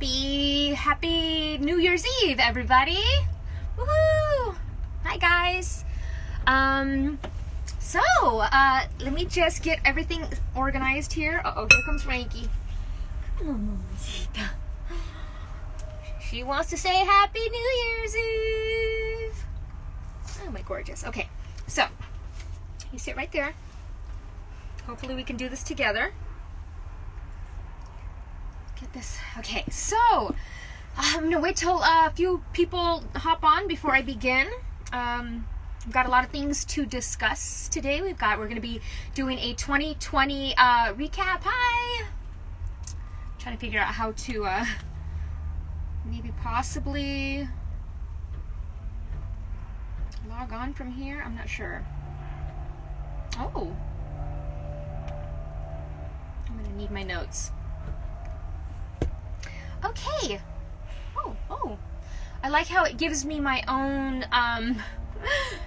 Happy New Year's Eve, everybody. Woohoo! Hi, guys. Let me just get everything organized here. Uh-oh, here comes Reiki. Come on, Mamacita. She wants to say Happy New Year's Eve. Oh, my gorgeous. Okay, so you sit right there. Hopefully we can do this together. Get this. Okay, so I'm going to wait till a few people hop on before I begin. We've got a lot of things to discuss today. We're going to be doing a 2020 recap. Hi! Trying to figure out how to maybe possibly log on from here. I'm not sure. Oh. I'm going to need my notes. Okay. Oh. I like how it gives me my own,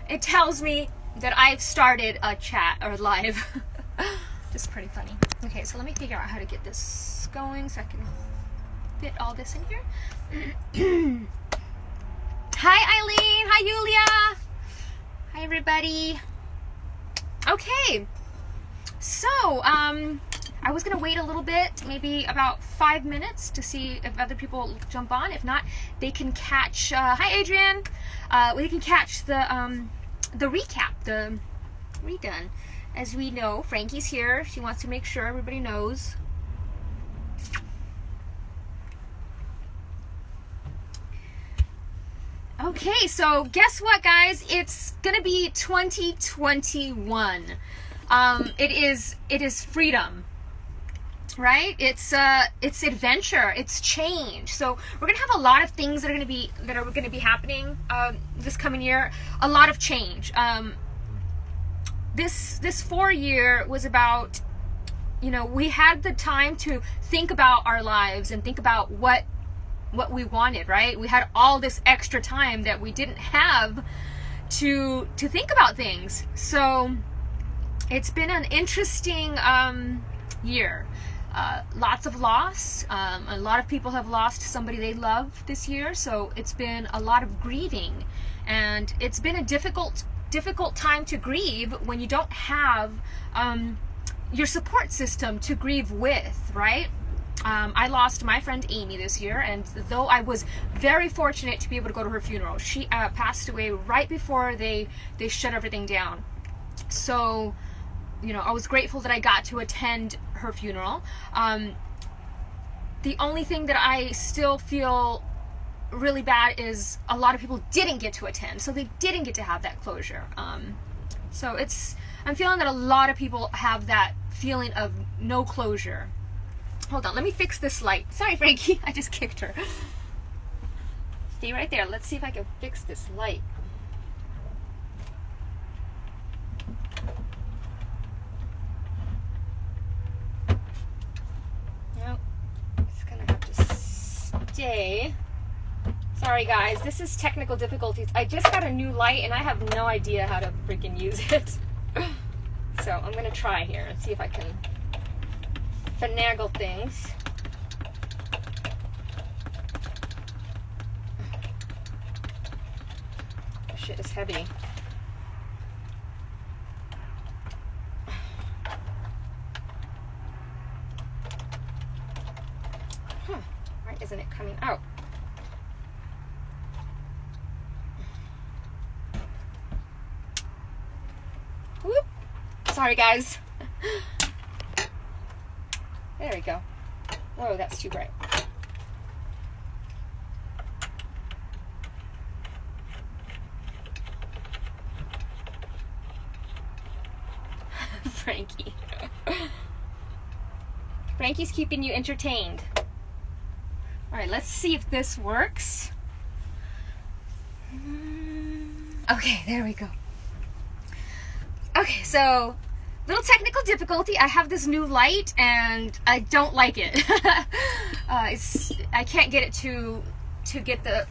it tells me that I've started a chat or live. Just pretty funny. Okay, so let me figure out how to get this going so I can fit all this in here. Hi, Eileen. Hi, Yulia. Hi, everybody. Okay. So, I was going to wait a little bit, maybe about 5 minutes to see if other people jump on. If not, they can catch, hi Adrian, we can catch the recap, the redone. As we know, Frankie's here. She wants to make sure everybody knows. Okay, so guess what, guys? It's going to be 2021. It is freedom. Right? It's adventure. It's change. So we're gonna have a lot of things that are gonna be happening this coming year. A lot of change. This 4-year was about, we had the time to think about our lives and think about what we wanted. Right? We had all this extra time that we didn't have to think about things. So it's been an interesting year. Lots of loss. A lot of people have lost somebody they love this year, so it's been a lot of grieving, and it's been a difficult time to grieve when you don't have your support system to grieve with, right? I lost my friend Amy this year, and though I was very fortunate to be able to go to her funeral, she passed away right before they shut everything down. So, I was grateful that I got to attend her funeral. The only thing that I still feel really bad is a lot of people didn't get to attend, so they didn't get to have that closure. So I'm feeling that a lot of people have that feeling of no closure. Hold on, let me fix this light. Sorry, Frankie, I just kicked her. Stay right there. Let's see if I can fix this light. Day. Sorry guys, this is technical difficulties. I just got a new light and I have no idea how to freaking use it. So I'm gonna try here and see if I can finagle things. This shit is heavy. Isn't it coming out? Whoop. Sorry guys. There we go. Whoa, that's too bright. Frankie. Frankie's keeping you entertained. All right, let's see if this works. Okay, there we go. Okay, so little technical difficulty. I have this new light and I don't like it. I can't get it to get the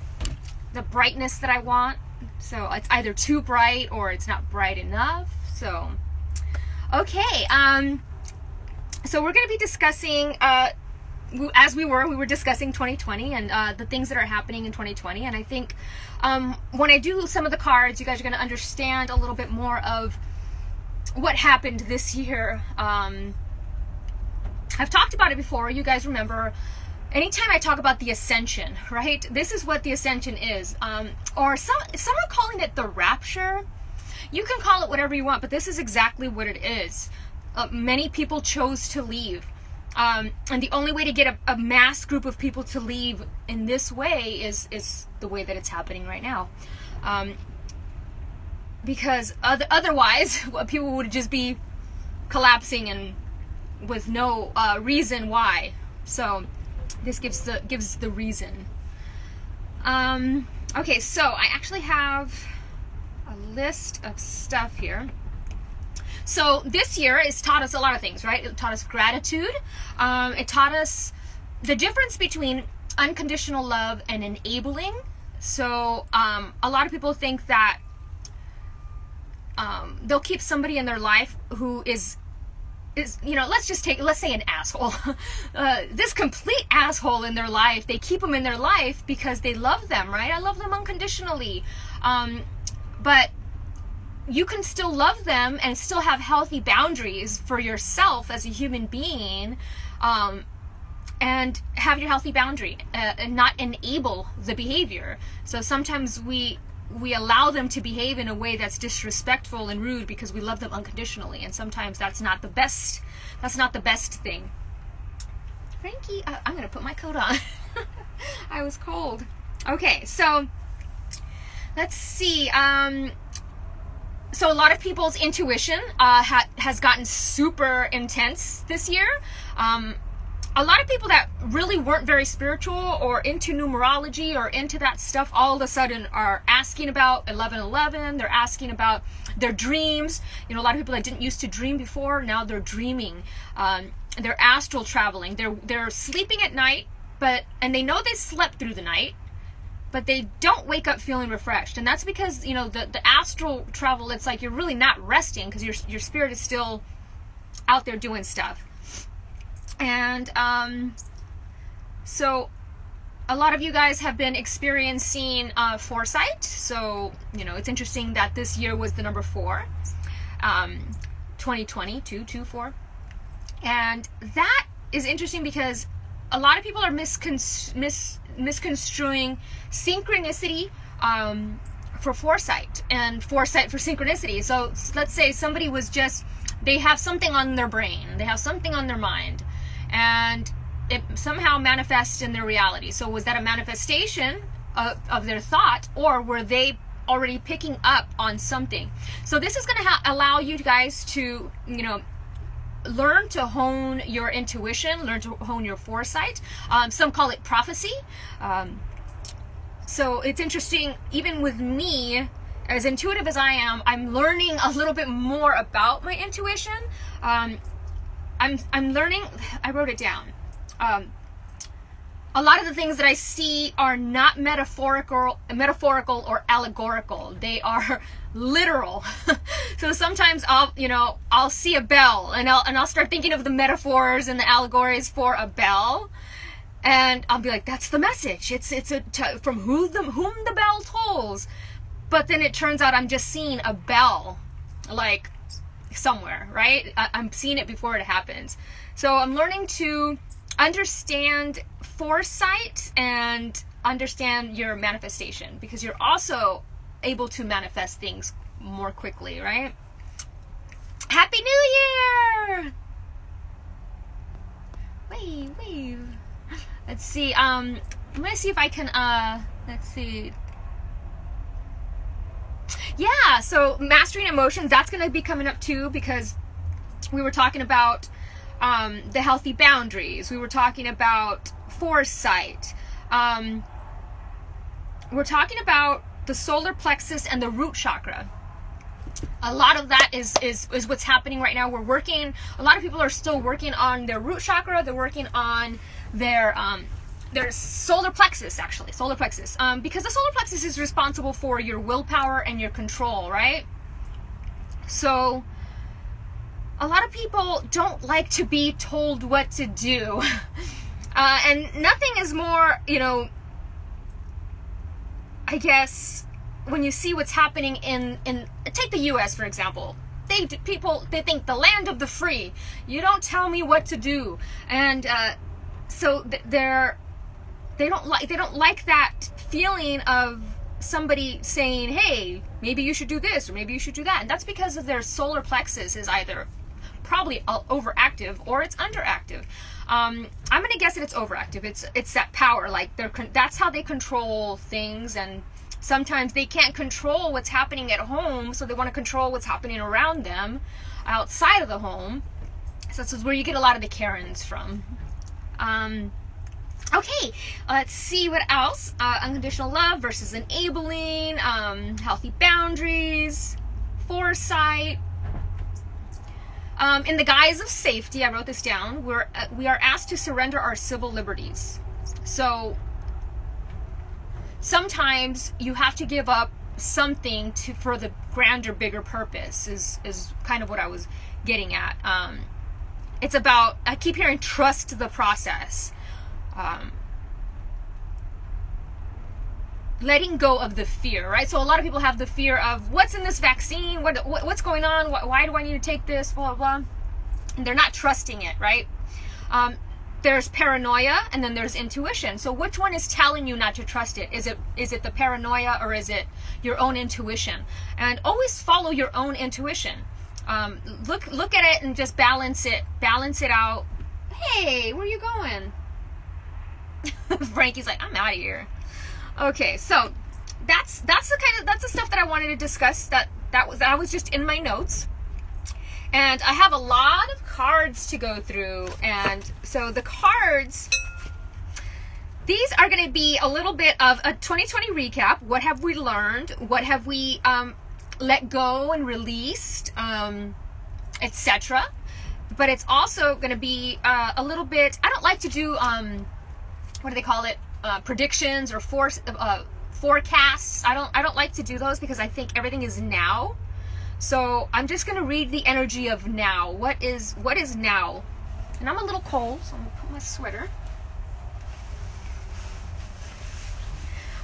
brightness that I want. So it's either too bright or it's not bright enough. So, okay. So we're going to be discussing as we were discussing 2020 and the things that are happening in 2020. And I think when I do some of the cards, you guys are going to understand a little bit more of what happened this year. I've talked about it before. You guys remember, anytime I talk about the ascension, right? This is what the ascension is. Or some are calling it the rapture. You can call it whatever you want, but this is exactly what it is. Many people chose to leave. And the only way to get a mass group of people to leave in this way is the way that it's happening right now. Because otherwise, people would just be collapsing and with no reason why. So this gives the reason. Okay, so I actually have a list of stuff here. So this year has taught us a lot of things, right? It taught us gratitude. It taught us the difference between unconditional love and enabling. So a lot of people think that they'll keep somebody in their life who is let's say an asshole. This complete asshole in their life. They keep them in their life because they love them, right? I love them unconditionally. But you can still love them and still have healthy boundaries for yourself as a human being, and have your healthy boundary and not enable the behavior. So sometimes we allow them to behave in a way that's disrespectful and rude because we love them unconditionally, and sometimes that's not the best thing. Frankie, I'm gonna put my coat on. I was cold. Okay, so let's see. So a lot of people's intuition has gotten super intense this year. A lot of people that really weren't very spiritual or into numerology or into that stuff all of a sudden are asking about 1111. They're asking about their dreams. A lot of people that didn't used to dream before, now they're dreaming. They're astral traveling. They're sleeping at night, and they know they slept through the night, but they don't wake up feeling refreshed. And that's because, the astral travel, it's like you're really not resting because your spirit is still out there doing stuff. And so a lot of you guys have been experiencing foresight. So, it's interesting that this year was the number 4, 2020, 224. And that is interesting because a lot of people are misconstruing synchronicity for foresight and foresight for synchronicity. So let's say somebody they have something on their brain, they have something on their mind, and it somehow manifests in their reality. So was that a manifestation of their thought, or were they already picking up on something? So this is going to allow you guys to, learn to hone your intuition, learn to hone your foresight. Some call it prophecy. So it's interesting, even with me, as intuitive as I am, I'm learning a little bit more about my intuition. I'm learning, I wrote it down. A lot of the things that I see are not metaphorical or allegorical. They are literal. So sometimes I'll see a bell and I'll start thinking of the metaphors and the allegories for a bell, and I'll be like, that's the message. It's from whom the bell tolls. But then it turns out I'm just seeing a bell, like somewhere, right? I'm seeing it before it happens. So I'm learning to understand foresight and understand your manifestation, because you're also able to manifest things more quickly, right? Happy New Year! Wave. Let's see. I'm gonna see if I can. Let's see. Yeah. So mastering emotions, that's gonna be coming up too, because we were talking about the healthy boundaries. We were talking about foresight. We're talking about the solar plexus and the root chakra. A lot of that is what's happening right now. A lot of people are still working on their root chakra. They're working on their solar plexus, actually. Solar plexus. Because the solar plexus is responsible for your willpower and your control, right? So a lot of people don't like to be told what to do. And nothing is more, I guess, when you see what's happening in take the U.S. for example. They think the land of the free. You don't tell me what to do, and so they don't like that feeling of somebody saying, hey, maybe you should do this or maybe you should do that. And that's because of their solar plexus is either probably overactive or it's underactive. I'm going to guess that it's overactive. It's that power. Like that's how they control things. And sometimes they can't control what's happening at home, so they want to control what's happening around them outside of the home. So this is where you get a lot of the Karens from. Okay, let's see what else. Unconditional love versus enabling, healthy boundaries, foresight. In the guise of safety, I wrote this down, we are asked to surrender our civil liberties. So sometimes you have to give up something for the grander, bigger purpose is kind of what I was getting at. It's about, I keep hearing trust the process. Letting go of the fear, right? So a lot of people have the fear of what's in this vaccine, what's going on, why do I need to take this, blah, blah, blah. And they're not trusting it, right? There's paranoia and then there's intuition. So which one is telling you not to trust it? Is it the paranoia or is it your own intuition? And always follow your own intuition. Look at it and just balance it out. Hey, where are you going? Frankie's like, I'm out of here. Okay, so that's the stuff that I wanted to discuss. That was just in my notes, and I have a lot of cards to go through. And so the cards, these are going to be a little bit of a 2020 recap. What have we learned? What have we let go and released, etc. But it's also going to be a little bit. I don't like to do what do they call it? Predictions or forecasts. I don't like to do those because I think everything is now. So I'm just going to read the energy of now. What is now? And I'm a little cold, so I'm going to put my sweater.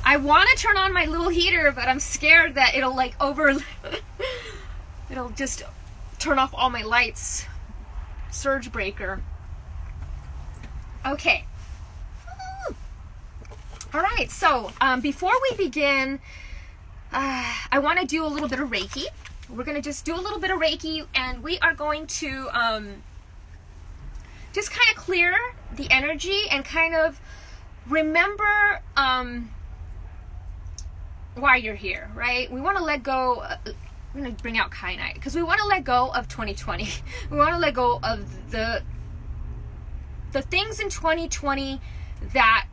I want to turn on my little heater, but I'm scared that it'll it'll just turn off all my lights. Surge breaker. Okay. All right, so before we begin, I want to do a little bit of Reiki. We're going to just do a little bit of Reiki, and we are going to just kind of clear the energy and kind of remember why you're here, right? We want to let go. I'm going to bring out Kainite because we want to let go of 2020. We want to let go of the things in 2020 that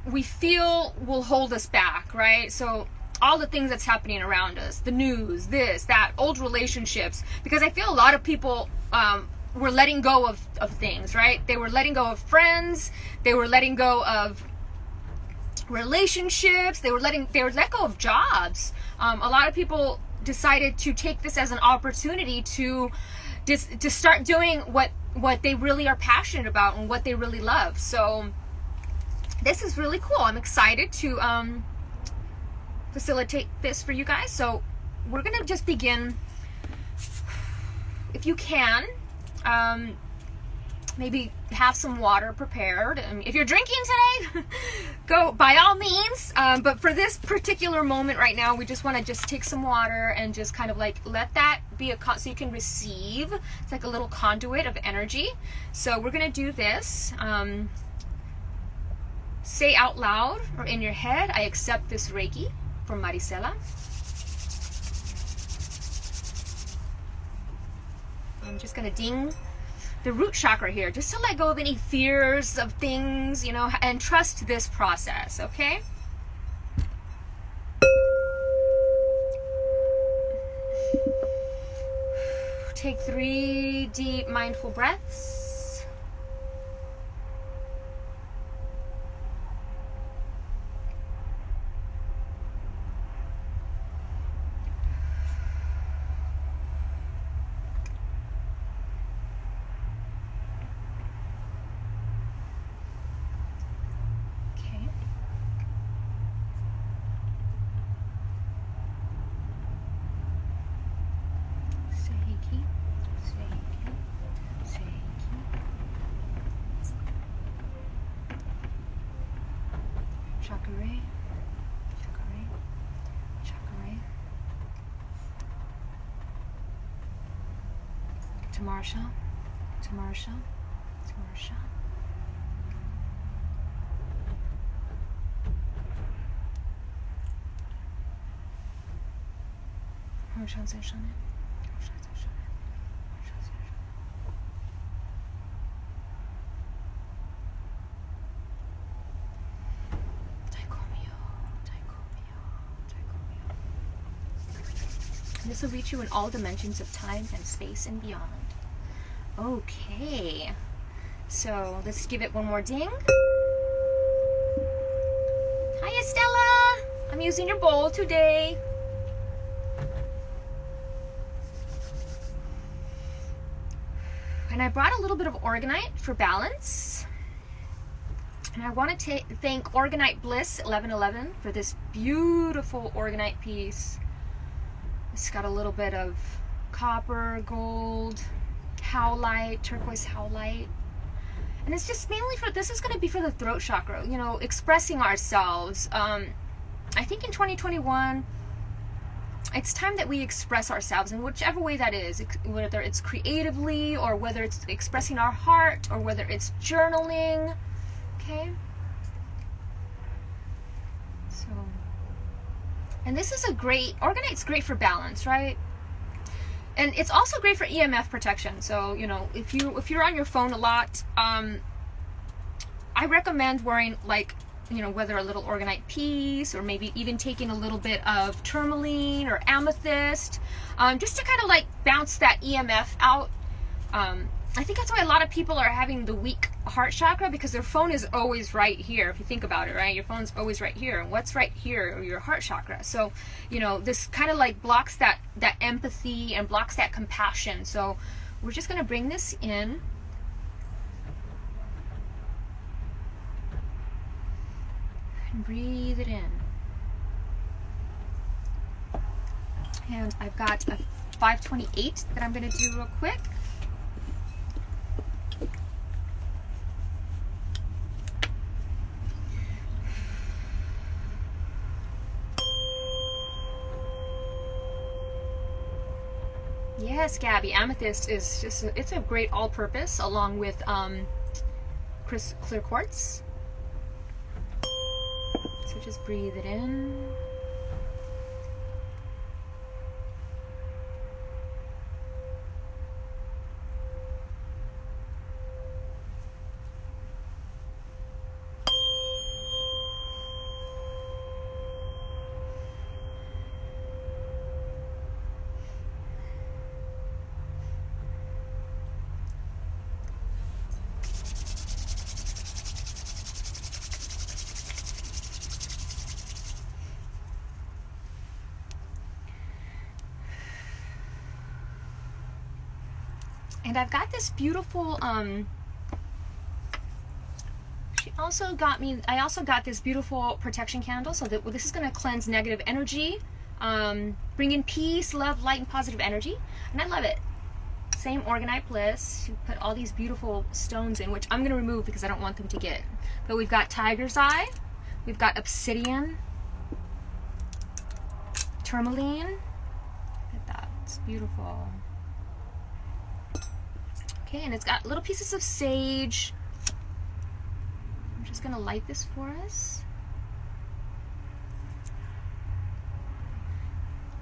we feel will hold us back, right? So all the things that's happening around us, the news, this, that, old relationships, because I feel a lot of people were letting go of things, right? They were letting go of friends, they were letting go of relationships, they were let go of jobs. A lot of people decided to take this as an opportunity to start doing what they really are passionate about and what they really love. So this is really cool. I'm excited to facilitate this for you guys. So we're going to just begin. If you can, maybe have some water prepared. If you're drinking today, go by all means. But for this particular moment right now, we just want to just take some water and just kind of like let that be so you can receive. It's like a little conduit of energy. So we're going to do this. Say out loud or in your head, I accept this Reiki from Maricela. I'm just going to ding the root chakra here, just to let go of any fears of things, and trust this process, okay? Take 3 deep mindful breaths. Chakare. Chakare. Chakare. Tamarsha. Tamarsha. Tamarsha. This will reach you in all dimensions of time and space and beyond. Okay, so let's give it one more ding. Hi, Estella. I'm using your bowl today. And I brought a little bit of Organite for balance. And I want to thank Organite Bliss 1111 for this beautiful Organite piece. It's got a little bit of copper, gold, howlite, turquoise howlite. And it's just mainly for, this is going to be for the throat chakra, you know, expressing ourselves. I think in 2021, it's time that we express ourselves in whichever way that is, whether it's creatively or whether it's expressing our heart or whether it's journaling. Okay? So, and this is a great, Organite's great for balance, right? And it's also great for EMF protection. So, you know, if you're on your phone a lot, I recommend wearing, like, you know, whether a little Organite piece or maybe even taking a little bit of tourmaline or amethyst, just to kind of like bounce that EMF out. I think that's why a lot of people are having the weak heart chakra, because their phone is always right here. If you think about it, right? Your phone's always right here. And what's right here? Your heart chakra. So, you know, this kind of like blocks that empathy and blocks that compassion. So we're just going to bring this in. And breathe it in. And I've got a 528 that I'm going to do real quick. Yes, Gabby, amethyst is just, it's a great all-purpose along with clear quartz. So just breathe it in. And I've got this beautiful, I also got this beautiful protection candle, so that this is going to cleanse negative energy, bring in peace, love, light, and positive energy, and I love it. Same Organite Bliss. You put all these beautiful stones in, which I'm going to remove because I don't want them to get. But we've got tiger's eye, we've got obsidian, tourmaline. Look at that, it's beautiful. Okay, and it's got little pieces of sage. I'm just going to light this for us.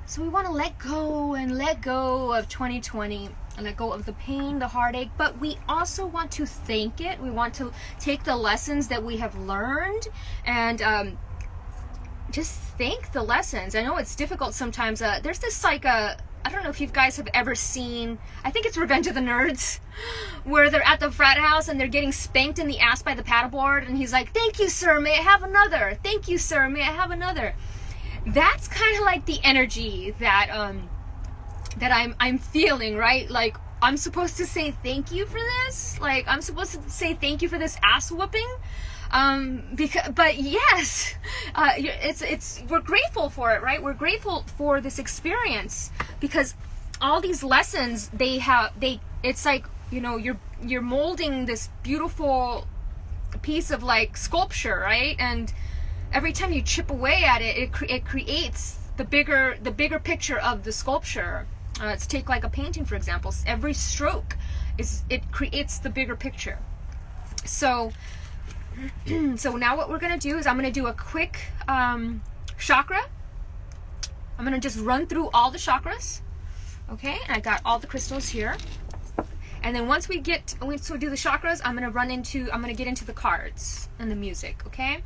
So we want to let go of 2020, and let go of the pain, the heartache, but we also want to thank it. We want to take the lessons that we have learned and just thank the lessons. I know it's difficult sometimes. There's this like I don't know if you guys have ever seen, I think it's Revenge of the Nerds, where they're at the frat house and they're getting spanked in the ass by the paddleboard, and he's like, "Thank you, sir, may I have another? Thank you, sir, may I have another?" That's kind of like the energy that I'm feeling, right? Like, I'm supposed to say thank you for this. Like, I'm supposed to say thank you for this ass whooping. But yes, we're grateful for it, right? We're grateful for this experience because all these lessons it's like, you know, you're molding this beautiful piece of like sculpture, right? And every time you chip away at it, it creates the bigger picture of the sculpture. Let's take like a painting, for example. Every stroke it creates the bigger picture. So now what we're going to do is I'm going to do a quick chakra. I'm going to just run through all the chakras. Okay, and I got all the crystals here. And then once we do the chakras, I'm going to get into the cards and the music, okay?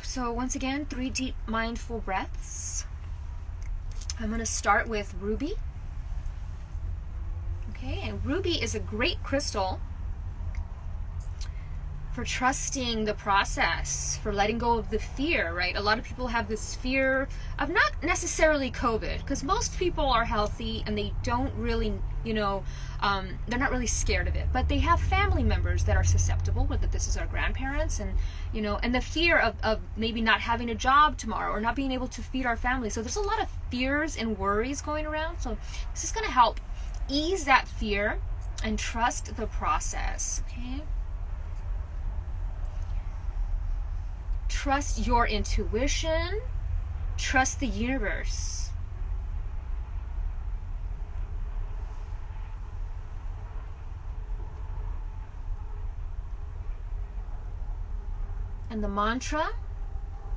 So once again, 3 deep mindful breaths. I'm going to start with ruby. Okay, and ruby is a great crystal for trusting the process, for letting go of the fear, right? A lot of people have this fear of not necessarily COVID, because most people are healthy and they don't really, they're not really scared of it, but they have family members that are susceptible, whether this is our grandparents, and and the fear of maybe not having a job tomorrow or not being able to feed our family. So there's a lot of fears and worries going around. So this is going to help ease that fear and trust the process, okay? Trust your intuition. Trust the universe. And the mantra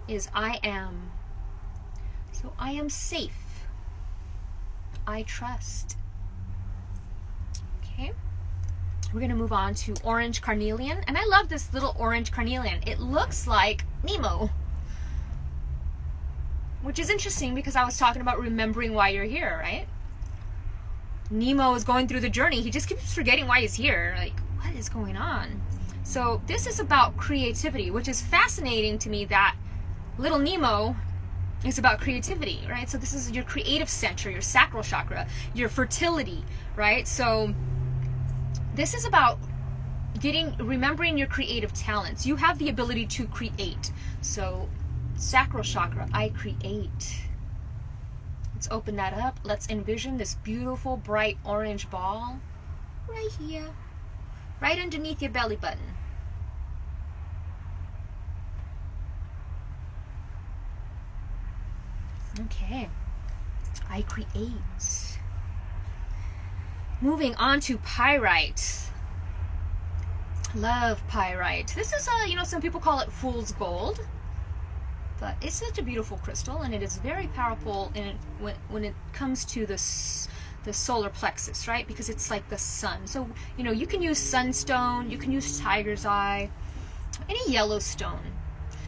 is I am. So I am safe. I trust. Okay. We're going to move on to orange carnelian. And I love this little orange carnelian. It looks like Nemo. Which is interesting because I was talking about remembering why you're here, right? Nemo is going through the journey. He just keeps forgetting why he's here. Like, what is going on? So this is about creativity, which is fascinating to me that little Nemo is about creativity, right? So this is your creative center, your sacral chakra, your fertility, right? So this is about remembering your creative talents. You have the ability to create. So sacral chakra, I create. Let's open that up. Let's envision this beautiful bright orange ball right here, right underneath your belly button. Okay, I create. Moving on to pyrite. Love pyrite. This is some people call it fool's gold, but it's such a beautiful crystal, and it is very powerful when it comes to the solar plexus, right? Because it's like the sun. So you can use sunstone, you can use tiger's eye, any yellow stone.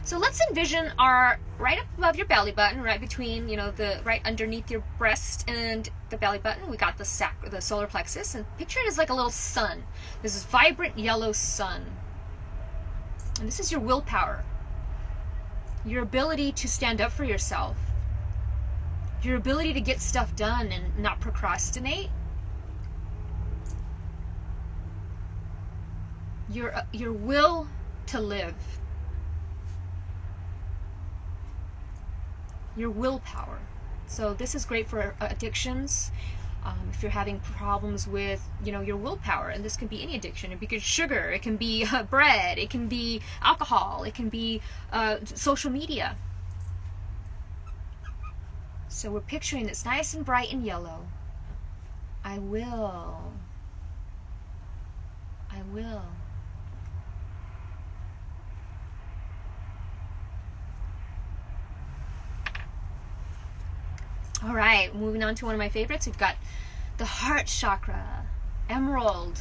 So let's envision right up above your belly button, right between, right underneath your breast and the belly button, we got the solar plexus, and picture it as like a little sun. This is vibrant yellow sun. And this is your willpower. Your ability to stand up for yourself. Your ability to get stuff done and not procrastinate. Your will to live. Your willpower. So this is great for addictions. If you're having problems with, your willpower, and this can be any addiction. It can be sugar, it can be bread, it can be alcohol, it can be social media. So we're picturing it's nice and bright and yellow. I will. I will. All right, moving on to one of my favorites. We've got the heart chakra, emerald.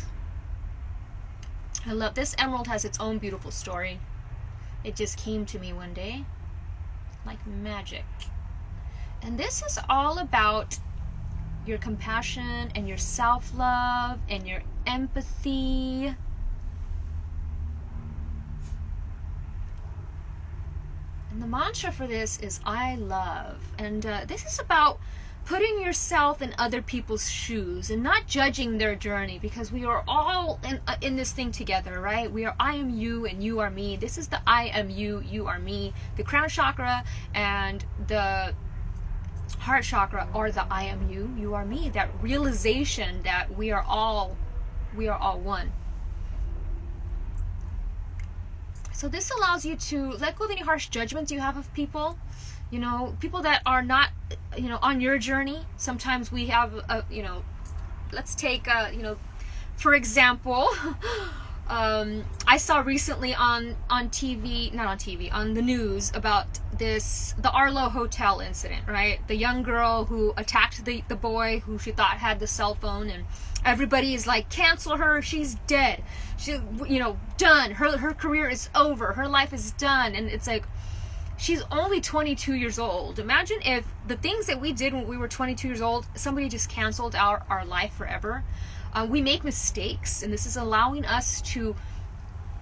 I love this. Emerald has its own beautiful story. It just came to me one day like magic. And this is all about your compassion and your self-love and your empathy. And the mantra for this is I love. And this is about putting yourself in other people's shoes and not judging their journey, because we are all in this thing together, right? We are I am you and you are me. This is the I am you, you are me. The crown chakra and the heart chakra are the I am you, you are me. That realization that we are all one. So this allows you to let go of any harsh judgments you have of people, people that are not, on your journey. Sometimes we have, let's take, for example, I saw recently on TV, not on TV, on the news about the Arlo Hotel incident, right? The young girl who attacked the boy who she thought had the cell phone, and everybody is like, cancel her, she's dead. She, done. Her career is over. Her life is done. And it's like, she's only 22 years old. Imagine if the things that we did when we were 22 years old, somebody just canceled our life forever. We make mistakes, and this is allowing us to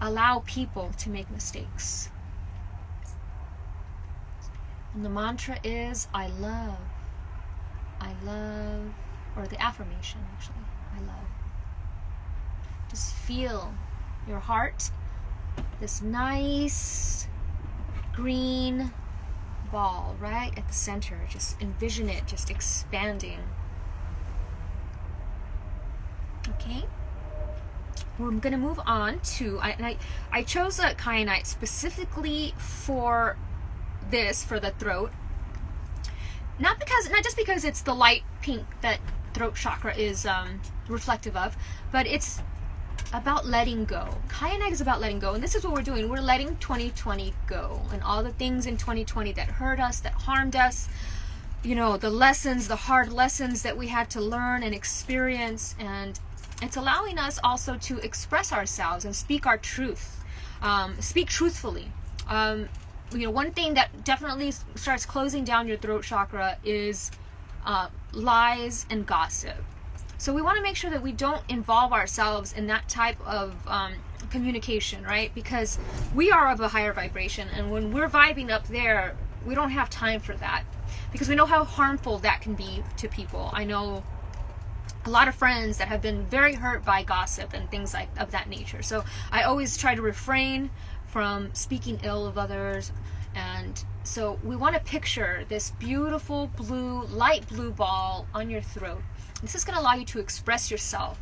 allow people to make mistakes. And the mantra is, I love, or the affirmation actually, I love. Just feel your heart, this nice green ball right at the center. Just envision it just expanding. Okay, we're going to move on to, I chose a kyanite specifically for this, for the throat. Not just because it's the light pink that throat chakra is reflective of, but it's about letting go. Kyanite is about letting go, and this is what we're doing. We're letting 2020 go, and all the things in 2020 that hurt us, that harmed us, the lessons, the hard lessons that we had to learn and experience, and it's allowing us also to express ourselves and speak our truth, speak truthfully. One thing that definitely starts closing down your throat chakra is lies and gossip. So we want to make sure that we don't involve ourselves in that type of communication, right? Because we are of a higher vibration, and when we're vibing up there, we don't have time for that, because we know how harmful that can be to people. I know a lot of friends that have been very hurt by gossip and things of that nature. So I always try to refrain from speaking ill of others. And so we want to picture this beautiful blue, light blue ball on your throat. This is going to allow you to express yourself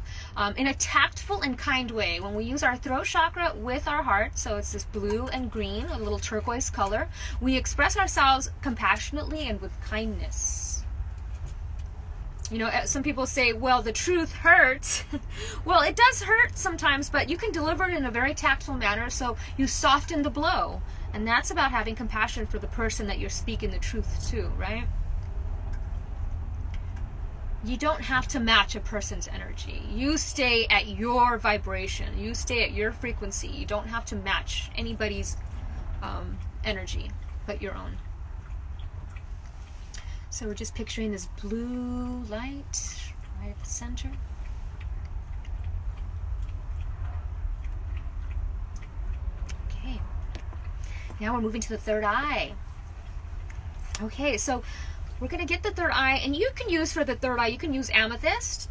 in a tactful and kind way. When we use our throat chakra with our heart, so it's this blue and green, a little turquoise color, we express ourselves compassionately and with kindness. Some people say, well, the truth hurts. Well, it does hurt sometimes, but you can deliver it in a very tactful manner, so you soften the blow. And that's about having compassion for the person that you're speaking the truth to, right? You don't have to match a person's energy. You stay at your vibration. You stay at your frequency. You don't have to match anybody's energy but your own. So we're just picturing this blue light right at the center. Okay. Now we're moving to the third eye. Okay, so we're going to get the third eye, and you can use for the third eye, you can use amethyst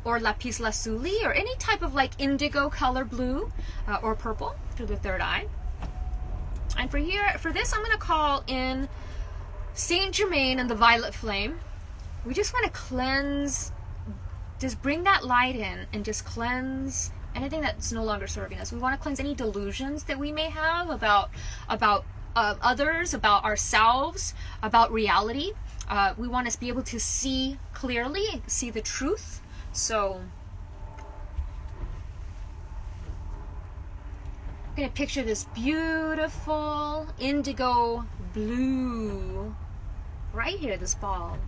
or lapis lazuli or any type of like indigo color blue or purple for the third eye. And for this, I'm going to call in Saint Germain and the violet flame. We just want to cleanse, just bring that light in and just cleanse anything that's no longer serving us. We want to cleanse any delusions that we may have about others, about ourselves, about reality. We want to be able to see clearly, see the truth. So I'm going to picture this beautiful indigo blue right here, this ball.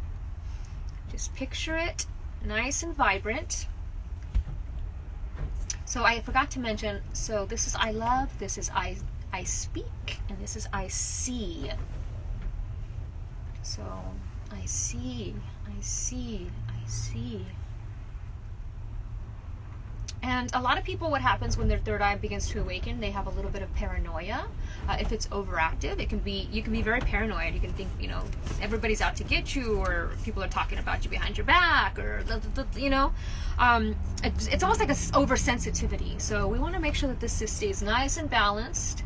Just picture it nice and vibrant. So I forgot to mention, so this is I love, this is I speak, and this is I see. So I see, I see, I see. And a lot of people, what happens when their third eye begins to awaken, they have a little bit of paranoia. If it's overactive, you can be very paranoid. You can think, everybody's out to get you, or people are talking about you behind your back, or, it's almost like a oversensitivity. So we want to make sure that this just stays nice and balanced.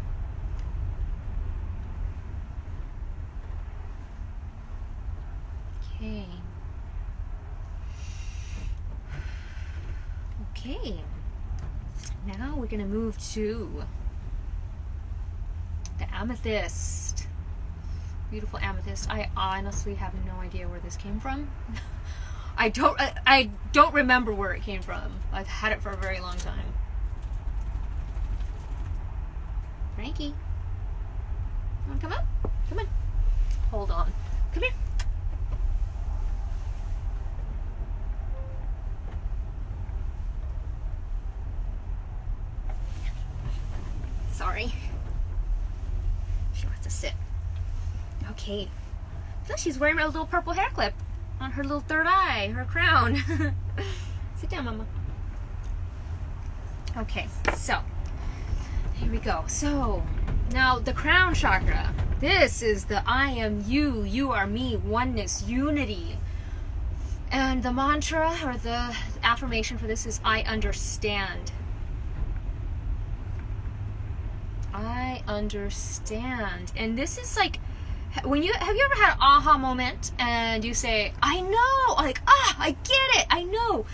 Okay. Okay. Now we're going to move to amethyst. Beautiful amethyst. I honestly have no idea where this came from. I don't remember where it came from. I've had it for a very long time. Frankie, you wanna come up? Come on. Hold on. Come here. Sorry. She wants to sit. Okay. So she's wearing a little purple hair clip on her little third eye, her crown. Sit down, Mama. Okay, so here we go. So now the crown chakra. This is the I am you, you are me, oneness, unity. And the mantra or the affirmation for this is I understand. I understand. And this is like, have you ever had an aha moment and you say, I know, like, I get it, I know.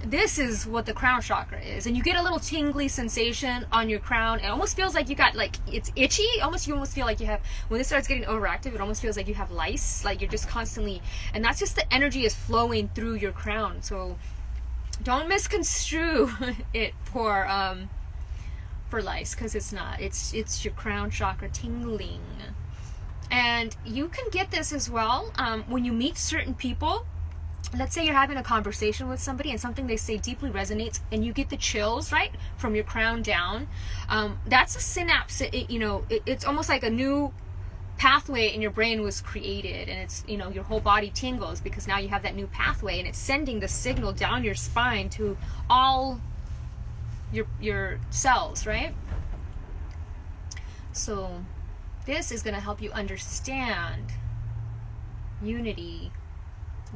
This is what the crown chakra is. And you get a little tingly sensation on your crown. It almost feels like you got, like, it's itchy. You almost feel like you have, when this starts getting overactive, it almost feels like you have lice. Like you're just constantly, and that's just the energy is flowing through your crown. So don't misconstrue it for lice, because it's not. It's your crown chakra tingling. And you can get this as well when you meet certain people. Let's say you're having a conversation with somebody and something they say deeply resonates and you get the chills, right, from your crown down. That's a synapse. It's almost like a new pathway in your brain was created, and it's, your whole body tingles because now you have that new pathway, and it's sending the signal down your spine to all your cells, right? So this is going to help you understand unity,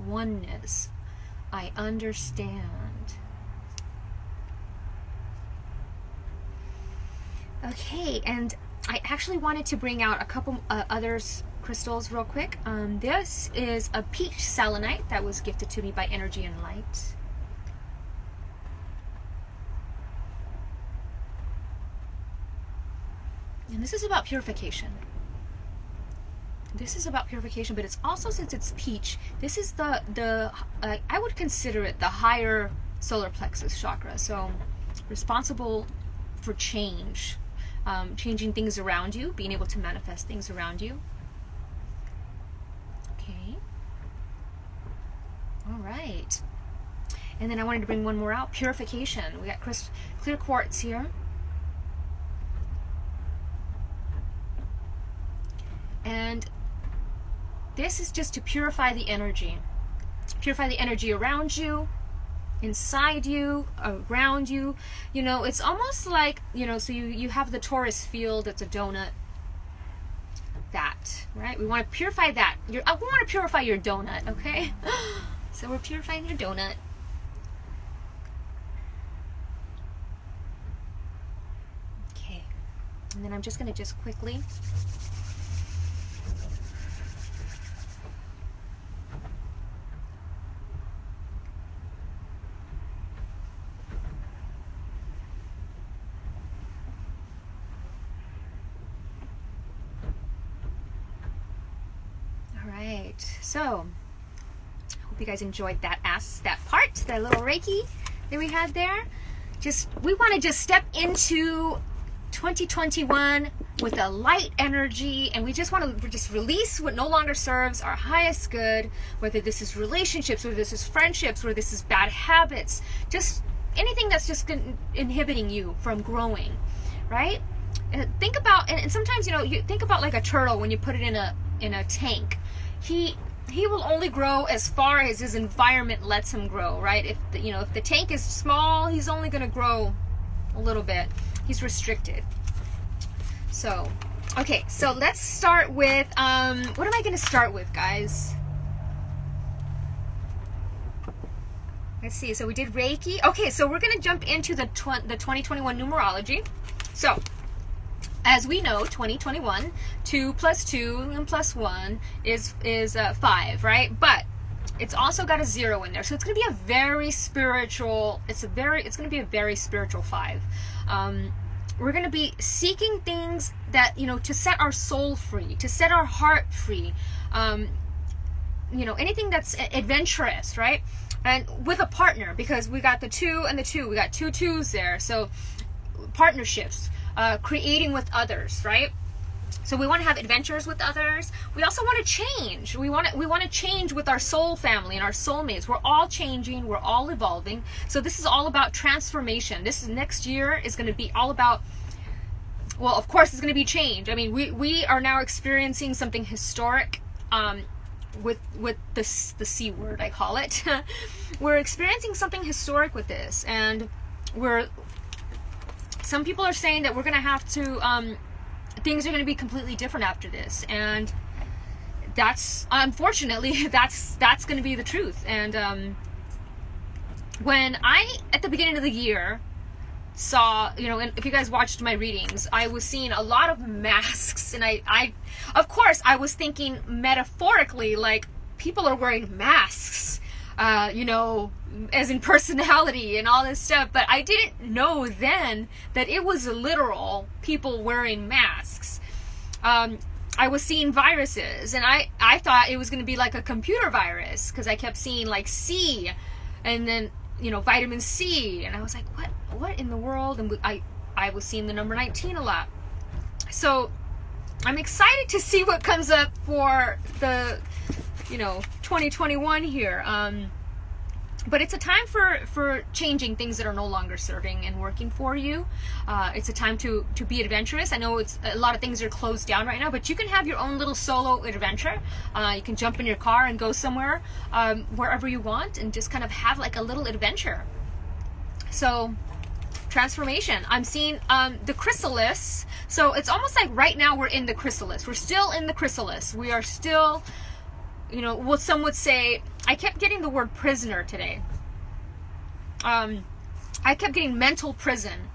oneness. I understand. Okay, and I actually wanted to bring out a couple other crystals real quick. This is a peach selenite that was gifted to me by Energy and Light. And this is about purification. This is about purification, but it's also, since it's peach, this is the I would consider it the higher solar plexus chakra. So responsible for change, changing things around you, being able to manifest things around you. Okay. All right. And then I wanted to bring one more out, purification. We got clear quartz here. And this is just to purify the energy. Purify the energy around you, inside you, around you. It's almost like, so you have the torus field, it's a donut. That, right? We want to purify that. We want to purify your donut, okay? So we're purifying your donut. Okay. And then I'm just going to quickly So, hope you guys enjoyed that part, that little Reiki that we had there. We want to just step into 2021 with a light energy, and we just want to just release what no longer serves our highest good, whether this is relationships, whether this is friendships, whether this is bad habits, just anything that's just inhibiting you from growing, right? And think about, and sometimes, you think about like a turtle when you put it in a tank. He will only grow as far as his environment lets him grow, right? If the tank is small, he's only going to grow a little bit. He's restricted. So, okay, so let's start with, what am I going to start with, guys? Let's see, so we did Reiki. Okay, so we're going to jump into the 2021 numerology. So, as we know, 2021, 2 plus 2 and plus 1 is 5, right? But it's also got a 0 in there, so it's going to be a very spiritual. It's going to be a very spiritual 5. we're going to be seeking things that, you know, to set our soul free, to set our heart free. You know, anything that's adventurous, right? And with a partner, because we got the 2 and the 2. We got 2 2s there. So partnerships, creating with others, right? So we want to have adventures with others. We also want to change. We want to change with our soul family and our soulmates. We're all changing. We're all evolving. So this is all about transformation. This next year is going to be all about, well, of course, it's going to be change. I mean, we are now experiencing something historic. With the C word, I call it. We're experiencing something historic with this, and some people are saying that we're going to have to, things are going to be completely different after this, and that's, unfortunately, that's going to be the truth. And when I, at the beginning of the year, saw, you know, and if you guys watched my readings, I was seeing a lot of masks, and I of course I was thinking metaphorically, like people are wearing masks, you know, as in personality and all this stuff, but I didn't know then that it was literal people wearing masks. I was seeing viruses, and I thought it was going to be like a computer virus, because I kept seeing like C, and then, you know, vitamin C, and I was like, what in the world? And I was seeing the number 19 a lot. So I'm excited to see what comes up for the, you know, 2021 here. But it's a time for changing things that are no longer serving and working for you. It's a time to be adventurous. I know it's a lot of things are closed down right now, but you can have your own little solo adventure. You can jump in your car and go somewhere, wherever you want, and just kind of have like a little adventure. So, transformation. I'm seeing the chrysalis. So it's almost like right now we're in the chrysalis. We're still in the chrysalis. We are still, you know, what some would say, I kept getting the word prisoner today. I kept getting mental prison.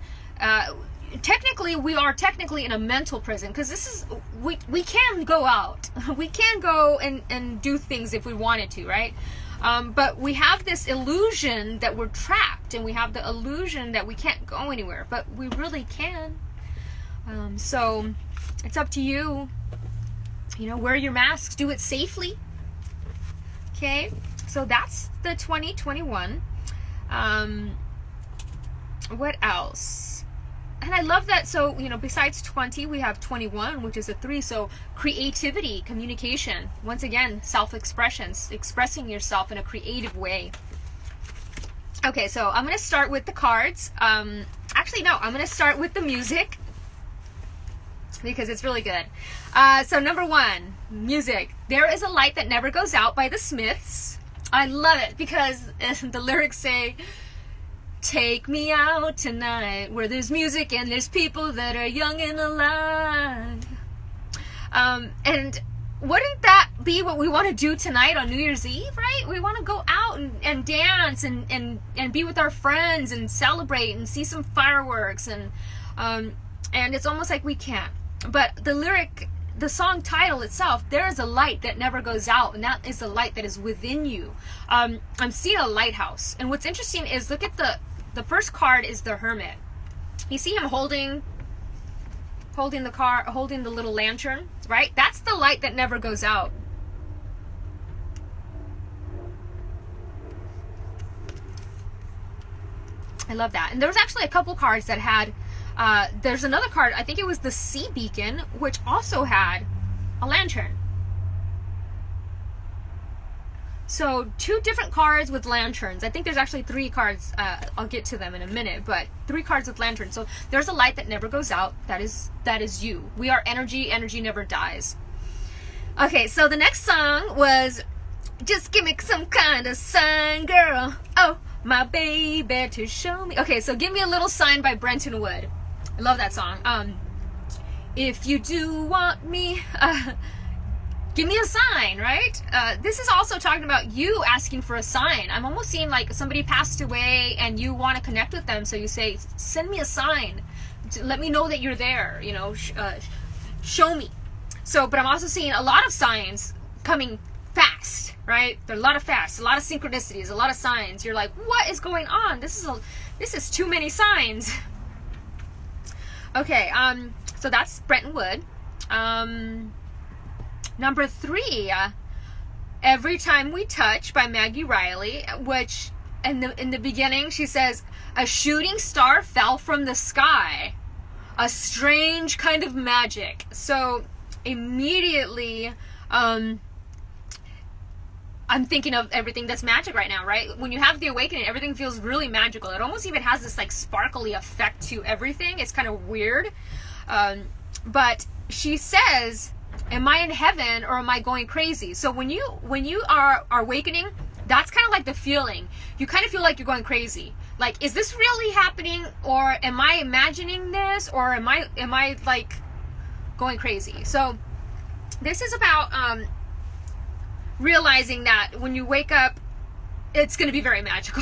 Technically, we are technically in a mental prison, because this is, we can go out. We can go and do things if we wanted to, right? But we have this illusion that we're trapped, and we have the illusion that we can't go anywhere, but we really can. So it's up to you. You know, wear your masks, do it safely. Okay, so that's the 2021. What else? And I love that. So, you know, besides 20, we have 21, which is a 3. So creativity, communication, once again, self-expression, expressing yourself in a creative way. Okay, so I'm going to start with the cards. Actually, no, I'm going to start with the music, because it's really good. So number 1, music. There is a light that never goes out by the Smiths. I love it, because the lyrics say, take me out tonight where there's music and there's people that are young and alive. And wouldn't that be what we want to do tonight on New Year's Eve, right? We want to go out and dance and be with our friends and celebrate and see some fireworks, and it's almost like we can't. But the lyric, the song title itself, there is a light that never goes out, and that is the light that is within you. I'm seeing a lighthouse, and what's interesting is, look at the first card is the Hermit. You see him holding the little lantern, right? That's the light that never goes out. I love that. And there was actually a couple cards that had, there's another card, I think it was the Sea Beacon, which also had a lantern. So 2 different cards with lanterns. I think there's actually 3 cards. I'll get to them in a minute, but 3 cards with lanterns. So there's a light that never goes out. That is you. We are energy. Energy never dies. Okay, so the next song was Just Give Me Some Kind of Sign, Girl. Oh, my baby to show me. Okay, so Give Me a Little Sign by Brenton Wood. I love that song. If you do want me, give me a sign, right? This is also talking about you asking for a sign. I'm almost seeing like somebody passed away and you want to connect with them, so you say, send me a sign. Let me know that you're there, you know, show me. So, but I'm also seeing a lot of signs coming fast, right? There are a lot of synchronicities, a lot of signs. You're like, what is going on? This is too many signs. Okay, so that's Bretton Wood. Number 3, Every Time We Touch by Maggie Riley, which in the beginning she says, a shooting star fell from the sky. A strange kind of magic. So immediately, I'm thinking of everything that's magic right now, right? When you have the awakening, everything feels really magical. It almost even has this like sparkly effect to everything. It's kind of weird. But she says, am I in heaven or am I going crazy? So when you are awakening, that's kind of like the feeling. You kind of feel like you're going crazy. Like, is this really happening, or am I imagining this, or am I like going crazy? So this is about realizing that when you wake up, it's going to be very magical.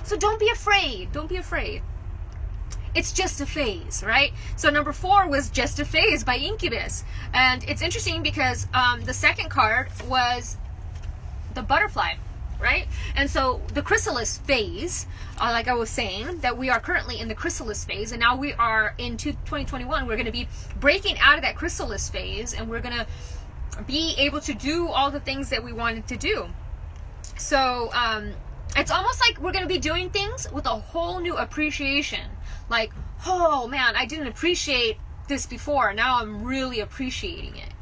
So don't be afraid. Don't be afraid. It's just a phase, right? So number 4 was Just a Phase by Incubus. And it's interesting because the second card was the butterfly, right? And so the chrysalis phase, like I was saying, that we are currently in the chrysalis phase, and now we are in 2021, we're going to be breaking out of that chrysalis phase, and we're going to be able to do all the things that we wanted to do. So it's almost like we're going to be doing things with a whole new appreciation. Like, oh man, I didn't appreciate this before. Now I'm really appreciating it.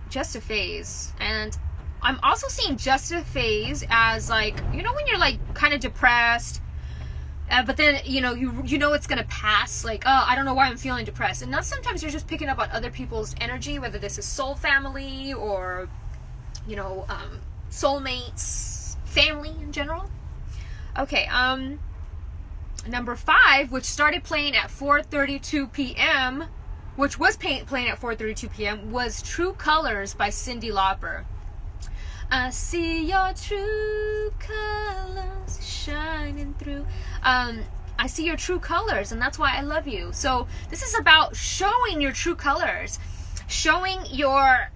Just a phase. And I'm also seeing just a phase as like, you know, when you're like kind of depressed, but then, you know it's going to pass. Like, oh, I don't know why I'm feeling depressed. And now sometimes you're just picking up on other people's energy, whether this is soul family or, soulmates, family in general. Okay, number 5, which started playing at 4:32 p.m., which was playing at 4:32 p.m., was True Colors by Cyndi Lauper. I see your true colors shining through. I see your true colors, and that's why I love you. So this is about showing your true colors, showing your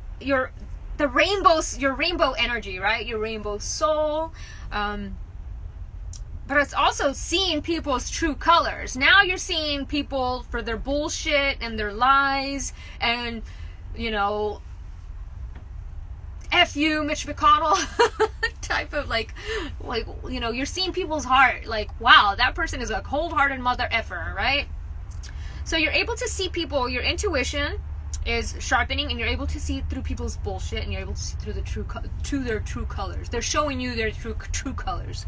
rainbow energy, right? Your rainbow soul. But it's also seeing people's true colors. Now you're seeing people for their bullshit and their lies and, F you, Mitch McConnell type of like, you're seeing people's heart. Like, wow, that person is a cold-hearted mother effer, right? So you're able to see people, your intuition is sharpening, and you're able to see through people's bullshit, and you're able to see through their true colors. They're showing you their true colors.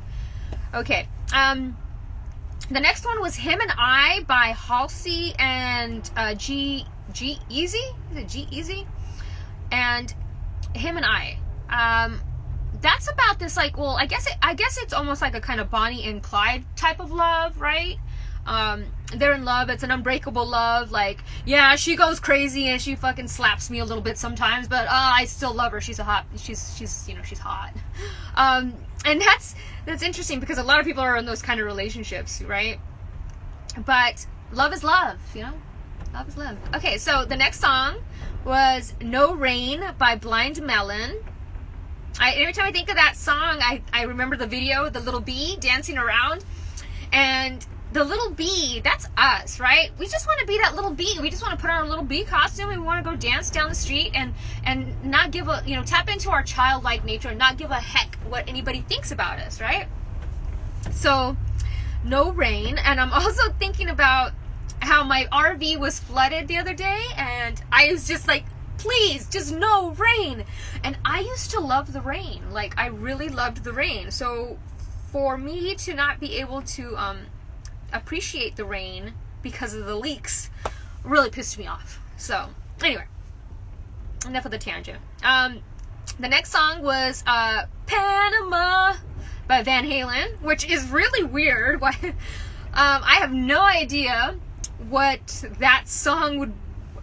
Okay, the next one was Him and I by Halsey and G-Eazy? Is it G-Eazy? And Him and I. That's about this, like, well, I guess it's almost like a kind of Bonnie and Clyde type of love, right? They're in love. It's an unbreakable love. Like, yeah, she goes crazy and she fucking slaps me a little bit sometimes, but I still love her. She's hot. And that's interesting because a lot of people are in those kind of relationships, right? But love is love, Love is love. Okay, so the next song was No Rain by Blind Melon. Every time I think of that song, I remember the video, the little bee dancing around. And the little bee, that's us, right? We just want to be that little bee. We just want to put on a little bee costume and we want to go dance down the street and not give a, tap into our childlike nature and not give a heck what anybody thinks about us, right? So, No Rain. And I'm also thinking about how my RV was flooded the other day, and I was just like, please, just no rain. And I used to love the rain. Like, I really loved the rain. So for me to not be able to appreciate the rain because of the leaks really pissed me off. So anyway, enough of the tangent. The next song was Panama by Van Halen, which is really weird. I have no idea what that song would,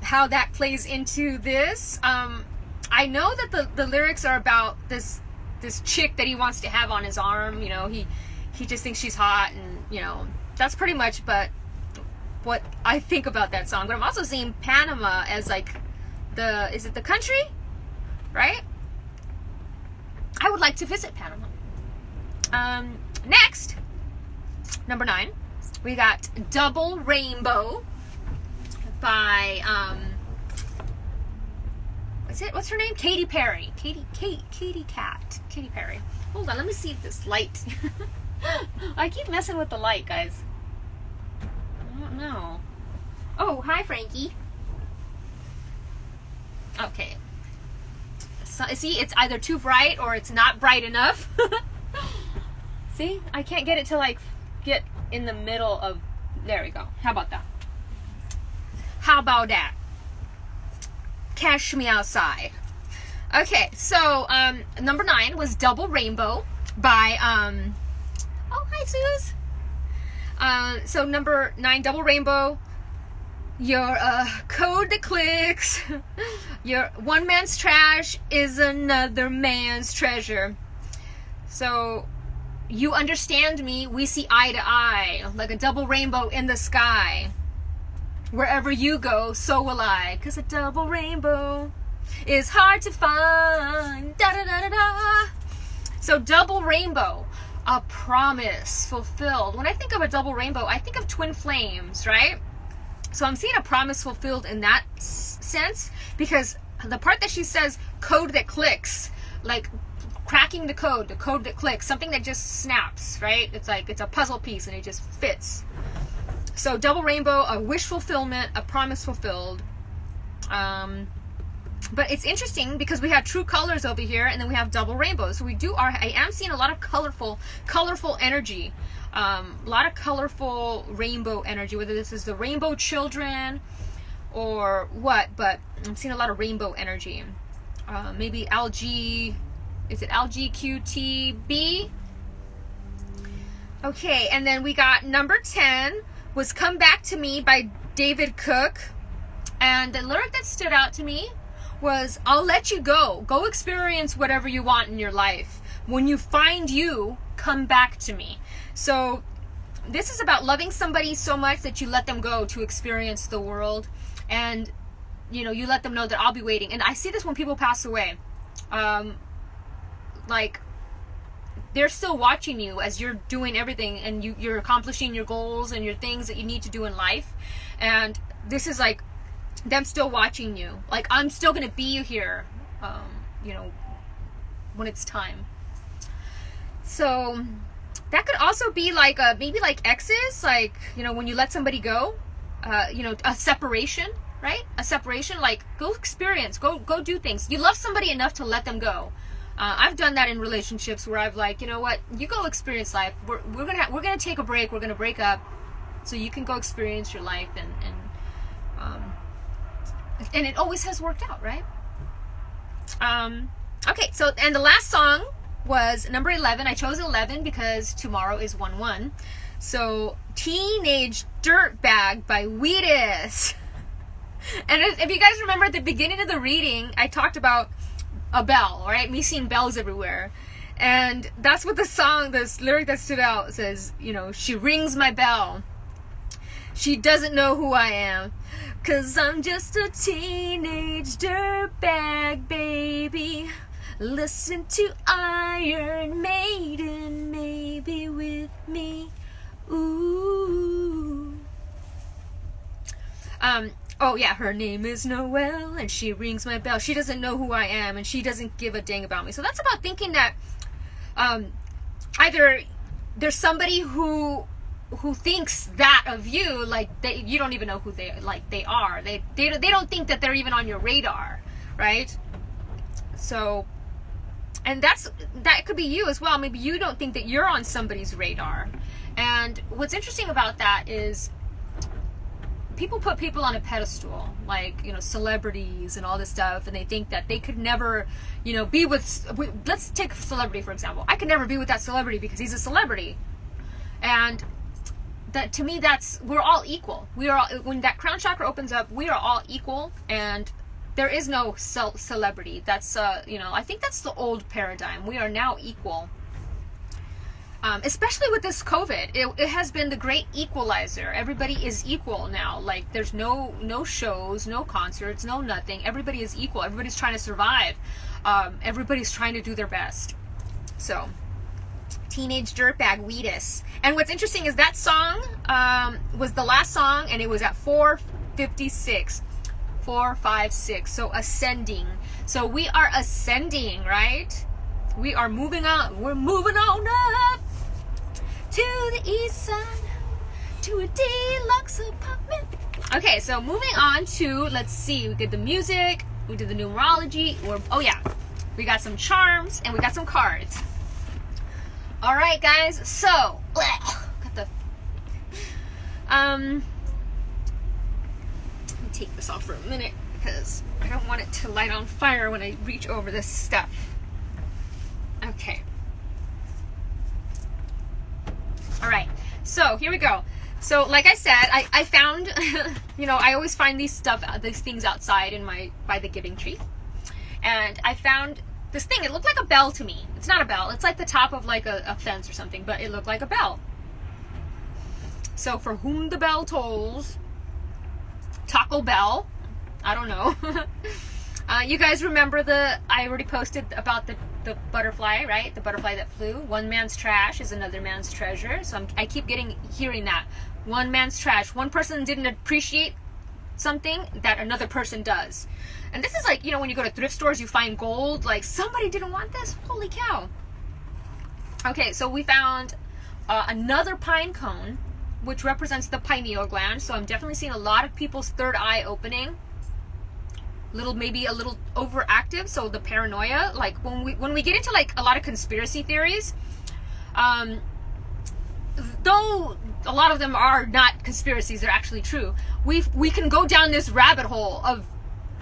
how that plays into this. I know that the lyrics are about this chick that he wants to have on his arm. He just thinks she's hot, and that's pretty much but what I think about that song. But I'm also seeing Panama as like is it the country, right? I would like to visit Panama. Next, number 9 We got Double Rainbow by what's her name? Katy Perry. Katy Perry. Hold on, let me see if this light. I keep messing with the light, guys. I don't know. Oh, hi, Frankie. Okay. So, see, it's either too bright or it's not bright enough. See, I can't get it to like get in the middle of. There we go. How about that? How about that? Cash me outside. Okay, so number 9 was Double Rainbow by oh, hi, Suze. So number 9, Double Rainbow. You're a code that clicks. Your one man's trash is another man's treasure. So you understand me. We see eye to eye, like a double rainbow in the sky. Wherever you go, so will I. 'Cause a double rainbow is hard to find. Da da da da da. So double rainbow, a promise fulfilled. When I think of a double rainbow, I think of twin flames, right? So I'm seeing a promise fulfilled in that sense, because the part that she says, code that clicks, like cracking the code that clicks, something that just snaps, right? It's like it's a puzzle piece and it just fits. So double rainbow, a wish fulfillment, a promise fulfilled. But it's interesting because we have true colors over here, and then we have double rainbows. So I am seeing a lot of colorful energy. A lot of colorful rainbow energy, whether this is the rainbow children or what, but I'm seeing a lot of rainbow energy. Maybe is it LGQTB? Okay, and then we got number 10 was Come Back to Me by David Cook. And the lyric that stood out to me was, I'll let you go. Go experience whatever you want in your life. When you find you, come back to me. So this is about loving somebody so much that you let them go to experience the world. And, you let them know that I'll be waiting. And I see this when people pass away. Like, they're still watching you as you're doing everything and you're accomplishing your goals and your things that you need to do in life. And this is like them still watching you. Like, I'm still going to be here, when it's time. So that could also be like maybe like exes, like, when you let somebody go, a separation, right? A separation, like go experience, go do things. You love somebody enough to let them go. I've done that in relationships where I've like, you know what, you go experience life. We're gonna take a break. We're gonna break up, so you can go experience your life, and it always has worked out, right? Okay, so and the last song was number 11. I chose 11 because tomorrow is 1/1. So Teenage Dirtbag by Wheatus. And if you guys remember at the beginning of the reading, I talked about a bell, right? Me seeing bells everywhere. And that's what this lyric that stood out says, she rings my bell. She doesn't know who I am. 'Cause I'm just a teenage dirtbag, baby. Listen to Iron Maiden, maybe with me. Ooh. Oh yeah, her name is Noelle, and she rings my bell. She doesn't know who I am, and she doesn't give a dang about me. So that's about thinking that either there's somebody who thinks that of you, like you don't even know who they are. They don't think that they're even on your radar, right? So, and that could be you as well. Maybe you don't think that you're on somebody's radar. And what's interesting about that is people put people on a pedestal, like, celebrities and all this stuff, and they think that they could never, be with, let's take a celebrity, for example. I could never be with that celebrity because he's a celebrity. And that, to me, we're all equal. When that crown chakra opens up, we are all equal, and there is no celebrity. That's, I think that's the old paradigm. We are now equal. Especially with this COVID, it has been the great equalizer. Everybody is equal now. Like, there's no shows, no concerts, no nothing. Everybody is equal. Everybody's trying to survive. Everybody's trying to do their best. So, Teenage Dirtbag, Wheatus. And what's interesting is that song was the last song, and it was at 4:56. 4, 5, 6. So ascending. So we are ascending, right? We are moving on. We're moving on up to the east side, to a deluxe apartment. Okay, so moving on to, let's see, we did the music, we did the numerology, oh yeah, we got some charms, and we got some cards. All right, guys, so, got the, let me take this off for a minute, because I don't want it to light on fire when I reach over this stuff. Okay. All right, so here we go. So like I said, I found, you know, I always find these things outside by the giving tree. And I found this thing. It looked like a bell to me. It's not a bell. It's like the top of like a fence or something, but it looked like a bell. So for whom the bell tolls, Taco Bell, I don't know. You guys remember I already posted about the butterfly, right? The butterfly that flew. One man's trash is another man's treasure. So I keep hearing that. One man's trash. One person didn't appreciate something that another person does. And this is like, you know, when you go to thrift stores, you find gold. Like, somebody didn't want this? Holy cow. Okay, so we found another pine cone, which represents the pineal gland. So I'm definitely seeing a lot of people's third eye opening. Maybe a little overactive, so the paranoia, like when we get into like a lot of conspiracy theories, though a lot of them are not conspiracies, they're actually true, we can go down this rabbit hole of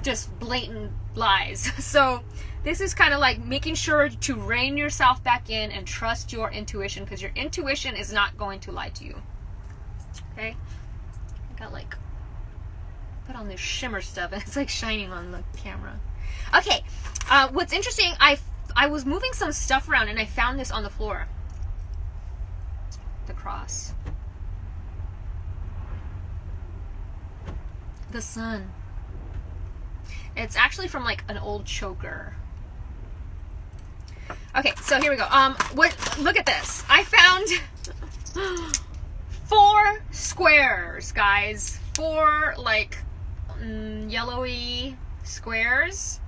just blatant lies. So this is kind of like making sure to rein yourself back in and trust your intuition, because your intuition is not going to lie to you. Okay, I got like put on this shimmer stuff and it's like shining on the camera. Okay, what's interesting, I was moving some stuff around and I found this on the floor. The cross. The sun. It's actually from like an old choker. Okay, so here we go. Look at this. I found 4 squares, guys. 4 like yellowy squares.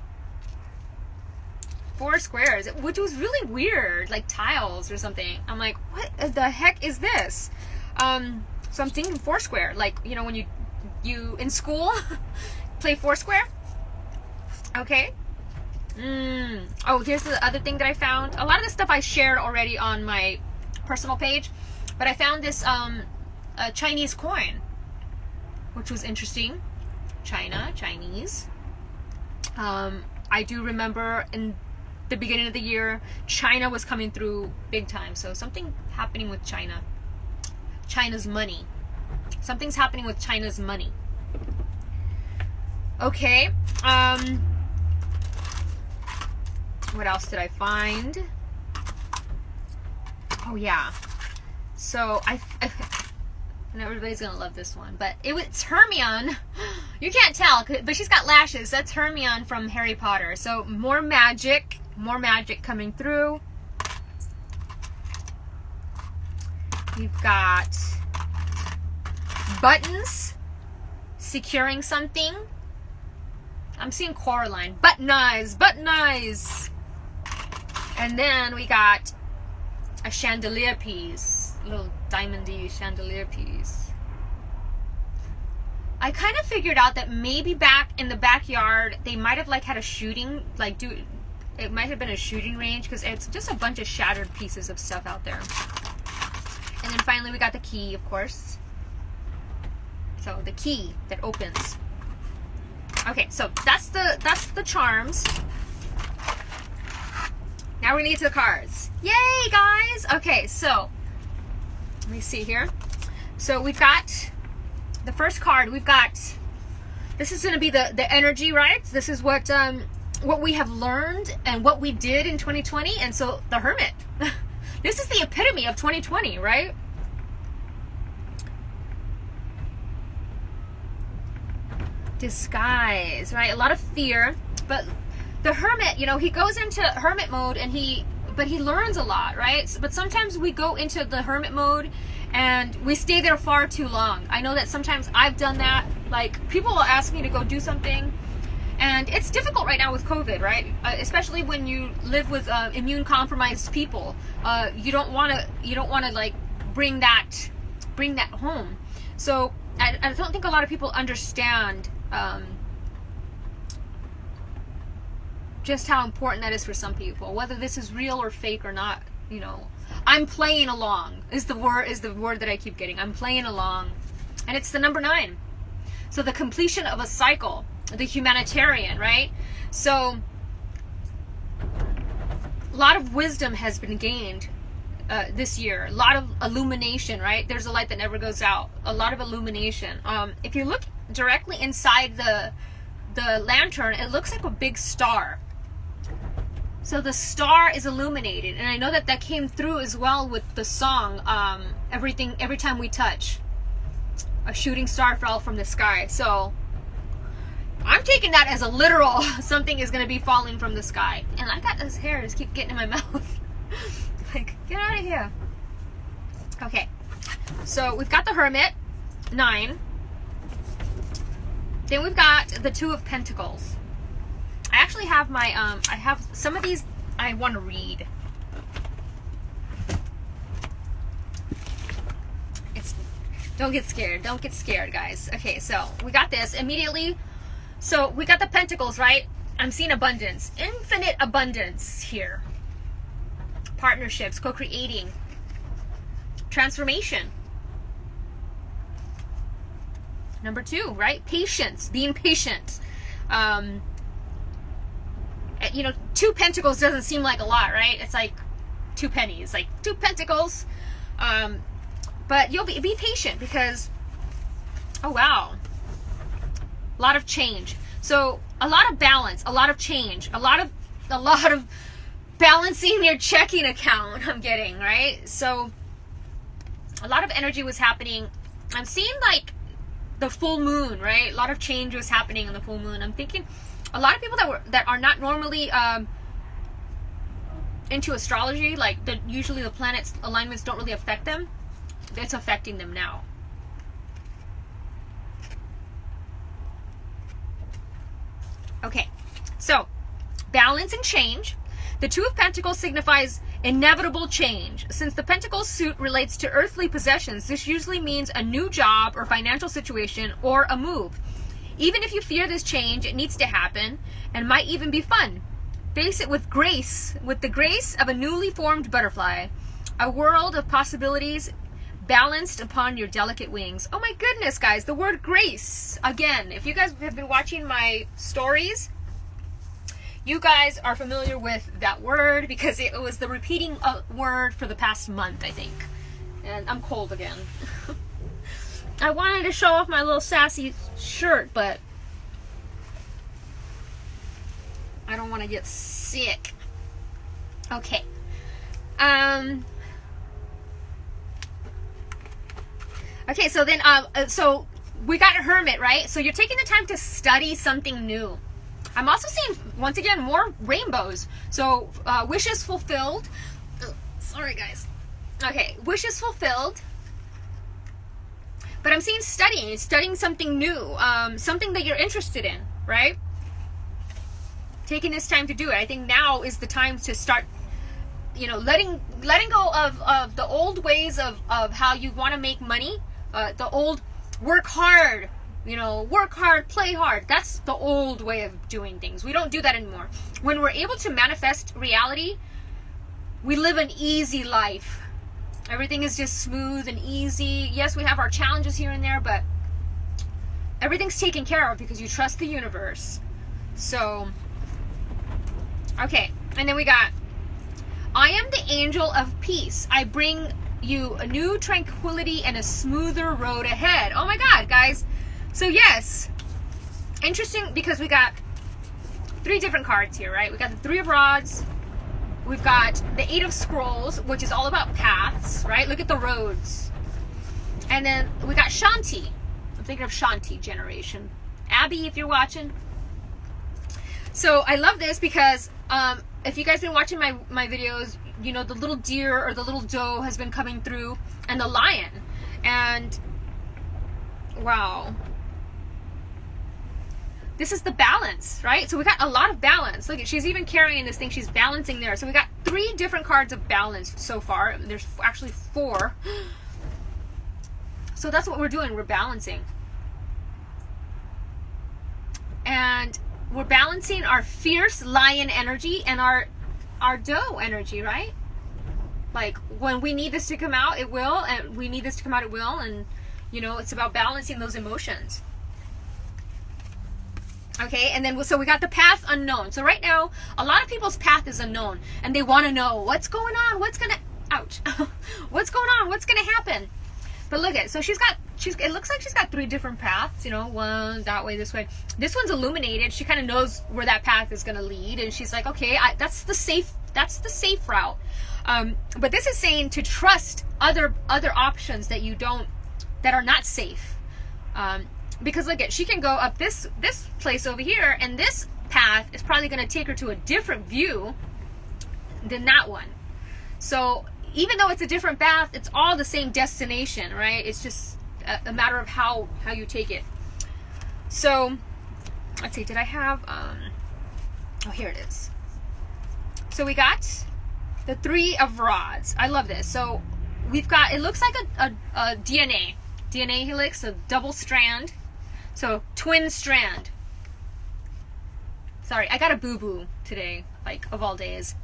4 squares, which was really weird, like tiles or something. I'm like, what the heck is this? So I'm thinking 4 square, like, you know, when you in school play 4 square. Okay. Oh, here's the other thing that I found. A lot of this stuff I shared already on my personal page, but I found this a Chinese coin, which was interesting. Chinese. I do remember in the beginning of the year, China was coming through big time. So something happening with China. China's money. Something's happening with China's money. Okay. What else did I find? Oh yeah. So I and everybody's gonna love this one, but it's Hermione. You can't tell, but she's got lashes. That's Hermione from Harry Potter. So more magic coming through. We've got buttons securing something. I'm seeing Coraline. Button eyes. And then we got a chandelier piece. Little diamondy chandelier piece. I kind of figured out that maybe back in the backyard they might have like had a shooting, it might have been a shooting range, because it's just a bunch of shattered pieces of stuff out there. And then finally we got the key, of course. So the key that opens. Okay, so that's the charms. Now we're gonna get to the cards. Yay, guys! Okay, so let me see here. So we've got the first card. This is gonna be the energy, right? This is what we have learned and what we did in 2020. And so the Hermit. This is the epitome of 2020, right? Disguise, right? A lot of fear, but the Hermit, you know, he goes into hermit mode and he but he learns a lot, right? But sometimes we go into the hermit mode and we stay there far too long. I know that sometimes I've done that. Like, people will ask me to go do something, and it's difficult right now with COVID, right? Especially when you live with immune compromised people. You don't want to like bring that home. So I don't think a lot of people understand just how important that is for some people, whether this is real or fake or not. You know, I'm playing along is the word that I keep getting. I'm playing along, and it's the number 9. So the completion of a cycle, the humanitarian, right? So a lot of wisdom has been gained this year. A lot of illumination, right? There's a light that never goes out. A lot of illumination. If you look directly inside the lantern, it looks like a big star. So the star is illuminated, and I know that came through as well with the song, every time we touch, a shooting star fell from the sky. So I'm taking that as a literal, something is going to be falling from the sky. And I got this hair just keep getting in my mouth. Like, get out of here. Okay, so we've got the Hermit, 9. Then we've got the 2 of Pentacles. I actually have my, I have some of these I want to read. Don't get scared. Don't get scared, guys. Okay, so we got this immediately. So we got the Pentacles, right? I'm seeing abundance. Infinite abundance here. Partnerships, co-creating. Transformation. Number 2, right? Patience. Being patient. You know, 2 pentacles doesn't seem like a lot, right? It's like 2 pennies. Like 2 pentacles. But you'll be patient because, oh wow, a lot of change. So a lot of balance, a lot of change, a lot of balancing your checking account. I'm getting, right? So a lot of energy was happening. I'm seeing like the full moon, right? A lot of change was happening on the full moon. I'm thinking a lot of people that are not normally into astrology, like usually the planets alignments don't really affect them. It's affecting them now. Okay, so balance and change. The 2 of Pentacles signifies inevitable change. Since the Pentacles suit relates to earthly possessions, this usually means a new job or financial situation or a move. Even if you fear this change, it needs to happen and might even be fun. Face it with grace, with the grace of a newly formed butterfly. A world of possibilities balanced upon your delicate wings. Oh my goodness, guys, the word grace. Again, if you guys have been watching my stories, you guys are familiar with that word because it was the repeating word for the past month, I think. And I'm cold again. I wanted to show off my little sassy shirt, but I don't want to get sick. Okay. Okay, so then, so we got a Hermit, right? So you're taking the time to study something new. I'm also seeing, once again, more rainbows. So, wishes fulfilled. Oh, sorry, guys. Okay, wishes fulfilled. But I'm seeing studying something new, something that you're interested in, right? Taking this time to do it. I think now is the time to start, you know, letting go of the old ways of how you want to make money. The old work hard, you know, work hard, play hard. That's the old way of doing things. We don't do that anymore. When we're able to manifest reality, we live an easy life. Everything is just smooth and easy. Yes, we have our challenges here and there, but everything's taken care of because you trust the universe. So, okay. And then we got, I am the angel of peace. I bring you a new tranquility and a smoother road ahead. Oh my God, guys. So yes, interesting because we got 3 different cards here, right? We got the 3 of Rods. We've got the 8 of Scrolls, which is all about paths, right? Look at the roads. And then we got Shanti. I'm thinking of Shanti generation. Abby, if you're watching. So I love this because if you guys been watching my videos, you know, the little deer or the little doe has been coming through, and the lion. And wow, this is the balance, right? So we got a lot of balance. Look, she's even carrying this thing. She's balancing there. So we got 3 different cards of balance so far. There's actually 4. So that's what we're doing. We're balancing. And we're balancing our fierce lion energy and our doe energy, right? Like, when we need this to come out, it will. And we need this to come out, it will. And, you know, it's about balancing those emotions. Okay, and then so we got the path unknown. So right now, a lot of people's path is unknown. And they want to know what's going on, what's going to... Ouch. What's going on? What's going to happen? But look at it. So it looks like she's got 3 different paths, you know, one that way, this way. This one's illuminated. She kind of knows where that path is going to lead, and she's like, okay, that's the safe route. But this is saying to trust other options that are not safe. Because look at, she can go up this place over here, and this path is probably going to take her to a different view than that one. So even though it's a different path, it's all the same destination, right? It's just a matter of how you take it. So let's see, did I have oh, here it is. So we got the 3 of rods. I love this. So we've got, it looks like a DNA helix, a double strand. So twin strand. Sorry, I got a boo-boo today, like, of all days.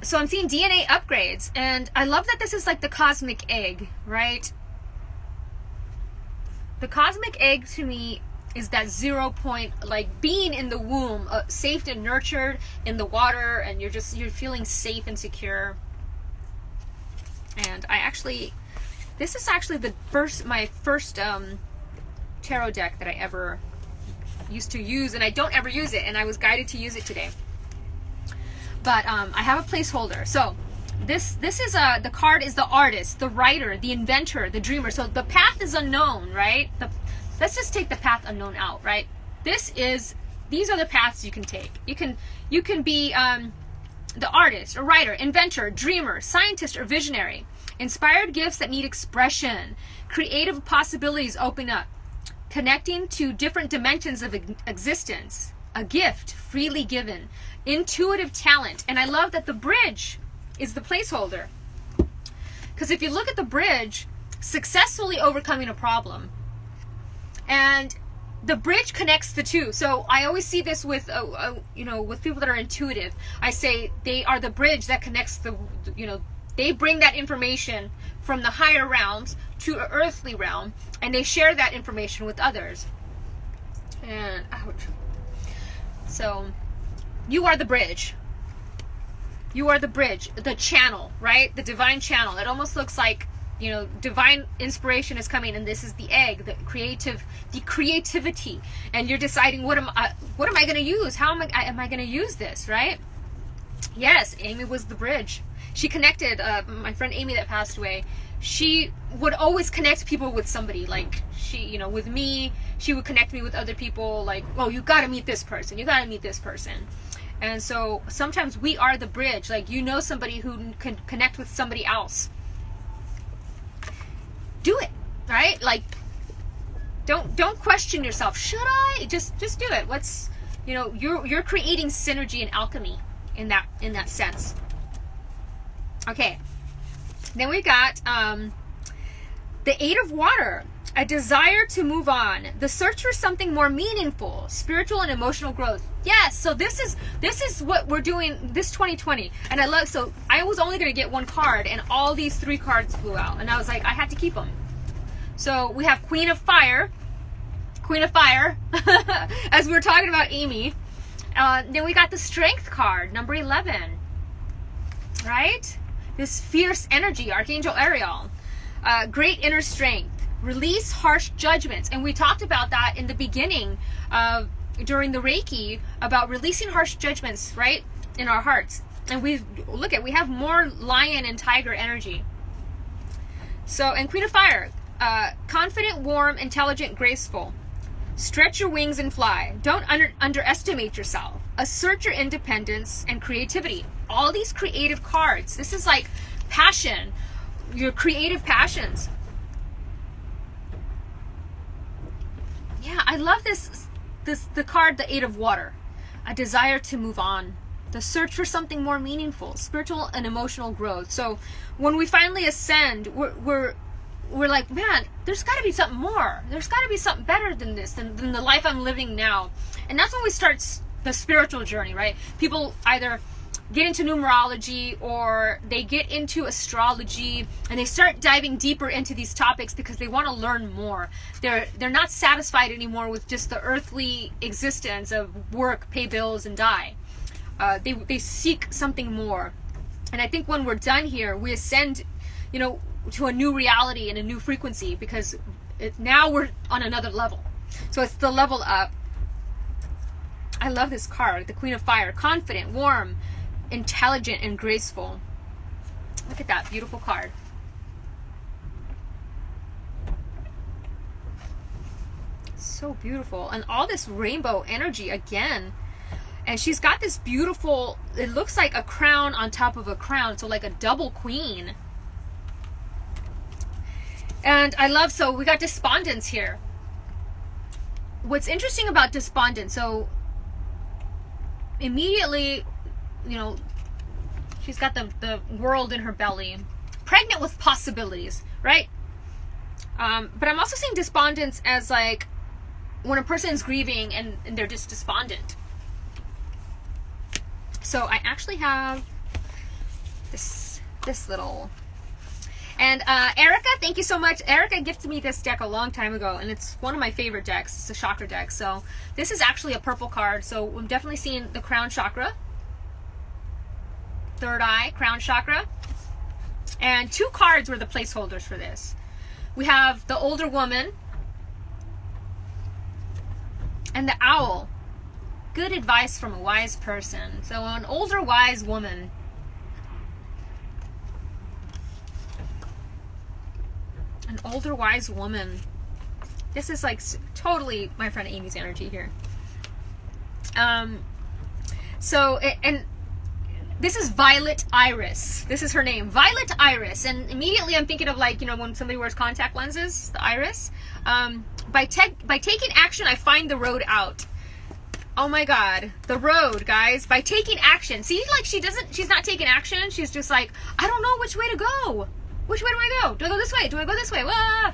So I'm seeing DNA upgrades, and I love that this is like the cosmic egg, right? The cosmic egg to me is that 0 point, like being in the womb, safe and nurtured in the water, and you're feeling safe and secure. And this is actually my first tarot deck that I ever used to use, and I don't ever use it, and I was guided to use it today. But I have a placeholder. So this is the card is the artist, the writer, the inventor, the dreamer. So the path is unknown, right? Let's just take the path unknown out, right? These are the paths you can take. You can be the artist, a writer, inventor, dreamer, scientist, or visionary. Inspired gifts that need expression. Creative possibilities open up. Connecting to different dimensions of existence. A gift freely given. Intuitive talent. And I love that the bridge is the placeholder. Because if you look at the bridge, successfully overcoming a problem. And the bridge connects the two. So I always see this with, with people that are intuitive. I say they are the bridge that connects they bring that information from the higher realms to an earthly realm, and they share that information with others. And ouch. So you are the bridge. You are the bridge, the channel, right? The divine channel. It almost looks like, divine inspiration is coming, and this is the egg, the creativity, and you're deciding what am I going to use? How am I going to use this, right? Yes, Amy was the bridge. She connected, my friend Amy that passed away, she would always connect people with somebody. Like, she, with me, she would connect me with other people. Like, oh, you got to meet this person. You got to meet this person. And so sometimes we are the bridge. Like, somebody who can connect with somebody else. Do it, right? Like, don't question yourself. Should I? Just do it. You're creating synergy and alchemy in that sense. Okay. Then we got the 8 of water, a desire to move on, the search for something more meaningful, spiritual and emotional growth. Yes, so this is what we're doing this 2020. And I was only going to get 1 card, and all these 3 cards flew out, and I was like, I had to keep them. So we have Queen of Fire, as we were talking about Amy. Then we got the Strength card, number 11, right? This fierce energy, Archangel Ariel. Great inner strength. Release harsh judgments. And we talked about that in the beginning during the Reiki, about releasing harsh judgments, right, in our hearts. And we have more lion and tiger energy. So, and Queen of Fire, confident, warm, intelligent, graceful. Stretch your wings and fly. Don't underestimate yourself. Assert your independence and creativity. All these creative cards. This is like passion, your creative passions. Yeah, I love the card, the Eight of Water. A desire to move on. The search for something more meaningful, spiritual and emotional growth. So when we finally ascend, we're like, man, there's got to be something more. There's got to be something better than this, than the life I'm living now. And that's when we start the spiritual journey, right? People either get into numerology or they get into astrology and they start diving deeper into these topics because they want to learn more. They're not satisfied anymore with just the earthly existence of work, pay bills, and die. They seek something more. And I think when we're done here, we ascend, to a new reality and a new frequency, because now we're on another level. So it's the level up. I love this card, the Queen of Fire. Confident, warm, intelligent, and graceful. Look at that beautiful card. So beautiful. And all this rainbow energy again. And she's got this beautiful, it looks like a crown on top of a crown, so like a double queen. And I love, so we got despondence here. What's interesting about despondence, so immediately, she's got the world in her belly, pregnant with possibilities, right? But I'm also seeing despondence as like when a person's grieving and they're just despondent. So I actually have this little, and Erica, thank you so much. Erica gifted me this deck a long time ago, and it's one of my favorite decks. It's a chakra deck. So this is actually a purple card. So I'm definitely seeing the crown chakra, third eye, crown chakra, and 2 cards were the placeholders for this. We have the older woman and the owl. Good advice from a wise person. So an older wise woman. An older wise woman. This is like totally my friend Amy's energy here. And this is Violet Iris. This is her name, Violet Iris. And immediately I'm thinking of like, when somebody wears contact lenses, the iris. By taking action, I find the road out. Oh my God, the road, guys. By taking action. See, like she's not taking action. She's just like, I don't know which way to go. Which way do I go? Do I go this way? Do I go this way? Wah!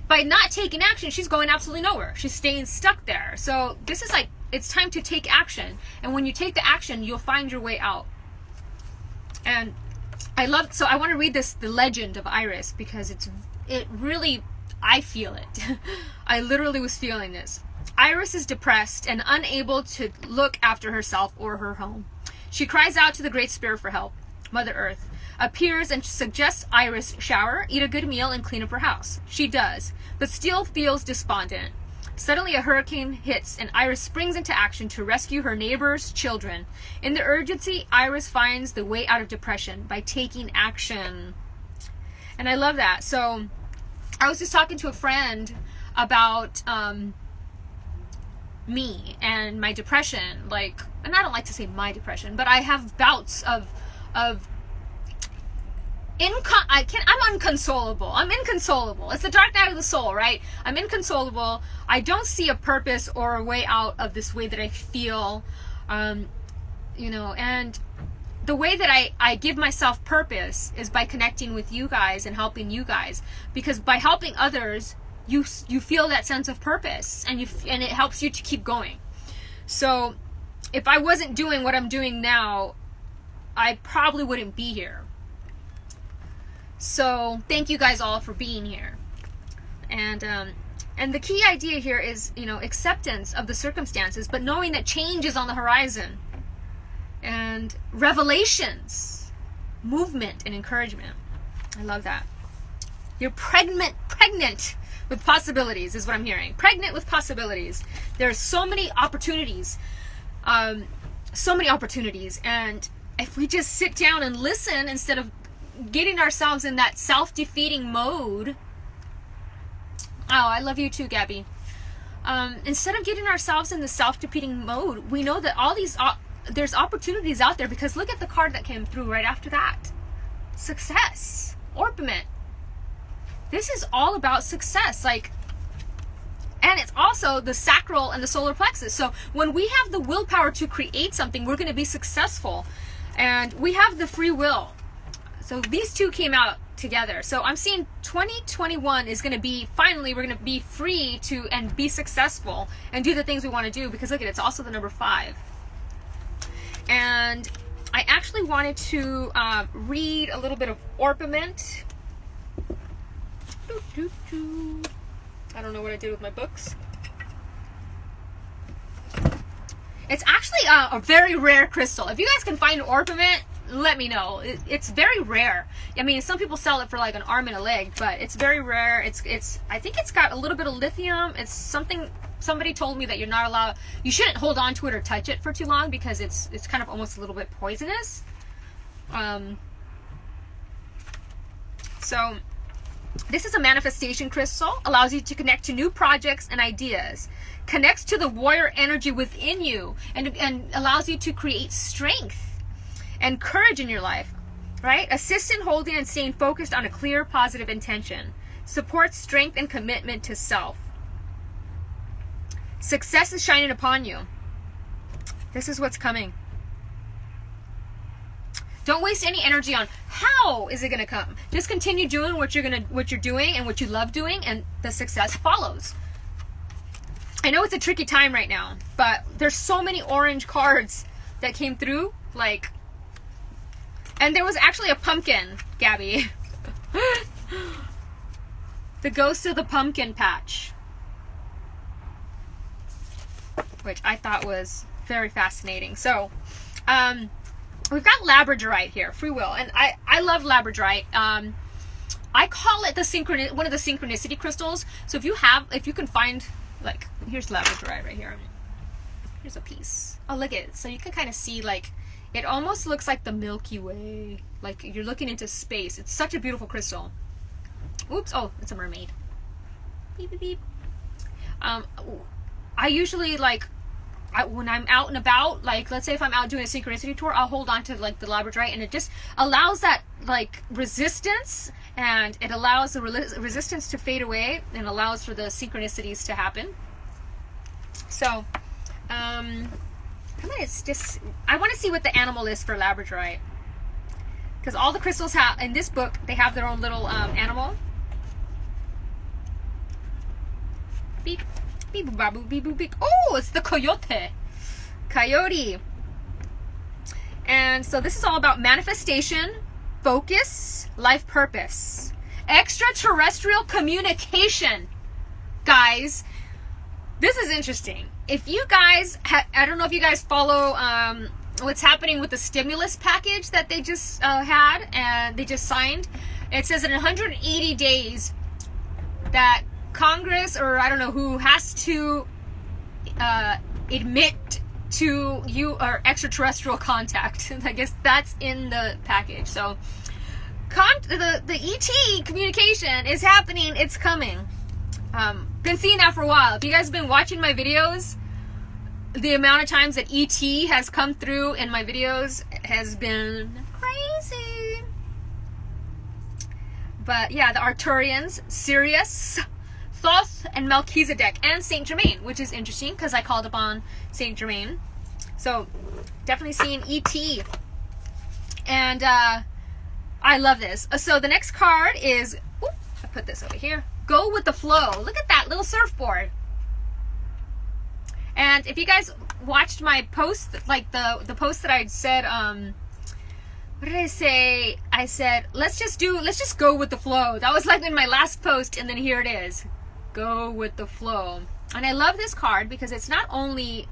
By not taking action, she's going absolutely nowhere. She's staying stuck there. So this is like, it's time to take action. And when you take the action, you'll find your way out. And I want to read the legend of Iris, because it really, I feel it. I literally was feeling this. Iris is depressed and unable to look after herself or her home. She cries out to the Great Spirit for help. Mother Earth appears and suggests Iris shower, eat a good meal, and clean up her house. She does, but still feels despondent. Suddenly a hurricane hits and Iris springs into action to rescue her neighbor's children. In the urgency, Iris finds the way out of depression by taking action. And I love that. So I was just talking to a friend about me and my depression, and I don't like to say my depression, but I have bouts of I'm inconsolable. I'm inconsolable. It's the dark night of the soul, right? I'm inconsolable. I don't see a purpose or a way out of this way that I feel, and the way that I give myself purpose is by connecting with you guys and helping you guys, because by helping others, you feel that sense of purpose, and it helps you to keep going. So if I wasn't doing what I'm doing now, I probably wouldn't be here. So thank you guys all for being here. And the key idea here is, acceptance of the circumstances, but knowing that change is on the horizon. And revelations, movement, and encouragement. I love that. You're pregnant with possibilities is what I'm hearing. Pregnant with possibilities. There's so many opportunities. And if we just sit down and listen instead of getting ourselves in that self-defeating mode. Oh, I love you too, Gabby. instead of getting ourselves in the self-defeating mode, we know that all these there's opportunities out there, because look at the card that came through right after that. Success. Orpiment. This is all about success. Like, and it's also the sacral and the solar plexus. So when we have the willpower to create something, we're going to be successful. And we have the free will. So these two came out together. So I'm seeing 2021 is going to be, finally, we're going to be free to and be successful and do the things we want to do, because look at it, it's also the number 5. And I actually wanted to read a little bit of orpiment. I don't know what I did with my books. It's actually a very rare crystal. If you guys can find orpiment, let me know. It's very rare. I mean, some people sell it for like an arm and a leg, but it's very rare. It's I think it's got a little bit of lithium. It's something, somebody told me that you're not allowed, you shouldn't hold on to it or touch it for too long, because it's kind of almost a little bit poisonous. So this is a manifestation crystal, allows you to connect to new projects and ideas, connects to the warrior energy within you, and allows you to create strength and courage in your life, right? Assists in holding and staying focused on a clear, positive intention. Supports strength and commitment to self. Success is shining upon you. This is what's coming. Don't waste any energy on how is it going to come. Just continue doing what you're doing and what you love doing, and the success follows. I know it's a tricky time right now, but there's so many orange cards that came through, like, and there was actually a pumpkin, Gabby. The ghost of the pumpkin patch, which I thought was very fascinating. So, we've got labradorite here, free will, and I love labradorite. I call it the one of the synchronicity crystals. So if you can find, like, here's labradorite right here. Here's a piece. Oh, look at it. So you can kind of see, like, it almost looks like the Milky Way, like you're looking into space. It's such a beautiful crystal. Oops. Oh, it's a mermaid. Beep beep beep. I usually, like, when I'm out and about, like, let's say if I'm out doing a synchronicity tour, I'll hold on to, like, the labradorite, and it just allows that, like, resistance, and it allows the resistance to fade away, and allows for the synchronicities to happen. So, I want to see what the animal is for labradorite, because all the crystals have, in this book, they have their own little animal. Beep. Beep boop babu beep boop beep. Oh, it's the coyote. And so this is all about manifestation, focus, life purpose, extraterrestrial communication. Guys, this is interesting. If you guys, I don't know if you guys follow what's happening with the stimulus package that they just had and they just signed. It says in 180 days that Congress, or I don't know who, has to admit to you or extraterrestrial contact. I guess that's in the package. So the ET communication is happening. It's coming. Been seeing that for a while. If you guys have been watching my videos, the amount of times that ET has come through in my videos has been crazy. But yeah, the Arcturians, Sirius, Thoth, and Melchizedek, and Saint Germain, which is interesting because I called upon Saint Germain. So definitely seeing ET. And I love this. So the next card is, I put this over here, Go with the Flow. Look at that little surfboard. And if you guys watched my post, like the post that I said, what did I say? I said, let's just go with the flow. That was like in my last post, and then here it is. Go with the flow. And I love this card because it's not only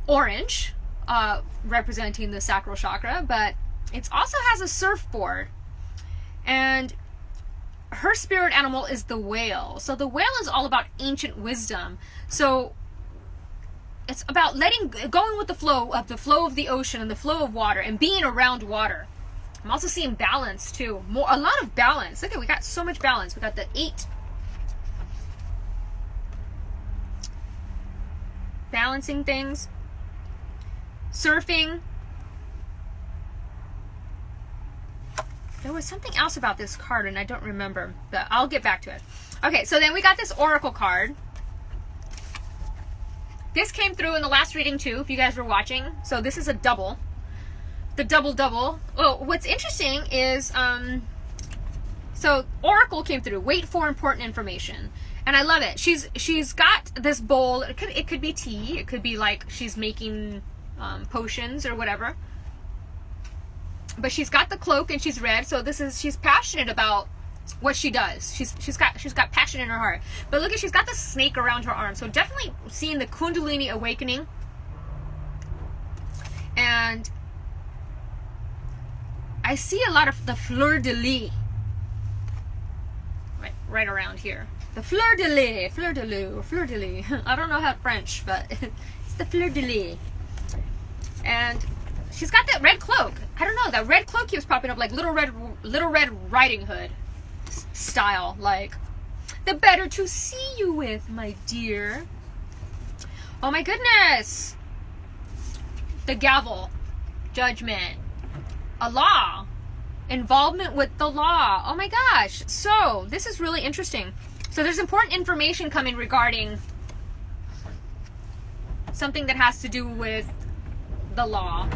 orange, representing the sacral chakra, but it also has a surfboard. And her spirit animal is the whale. So the whale is all about ancient wisdom. So it's about going with the flow of the ocean and the flow of water and being around water. I'm also seeing balance too. A lot of balance. Look at, we got so much balance. We got the 8 balancing things. Surfing. There was something else about this card and I don't remember, but I'll get back to it. Okay, so then we got this oracle card. This came through in the last reading too, if you guys were watching. So this is a double. The double. Oh, what's interesting is, so oracle came through. Wait for important information. And I love it. She's got this bowl. It could be tea. It could be like she's making potions or whatever. But she's got the cloak and she's red. So she's passionate about what she does. She's got passion in her heart. But look at, she's got the snake around her arm. So definitely seeing the Kundalini awakening. And I see a lot of the fleur de lis. Right around here. The fleur de lis. I don't know how French, but it's the fleur de lis. And she's got that red cloak. I don't know, that red cloak keeps popping up like Little Red Riding Hood style. Like, the better to see you with, my dear. Oh my goodness. The gavel. Judgment. A law. Involvement with the law. Oh my gosh. So, this is really interesting. So there's important information coming regarding something that has to do with the law.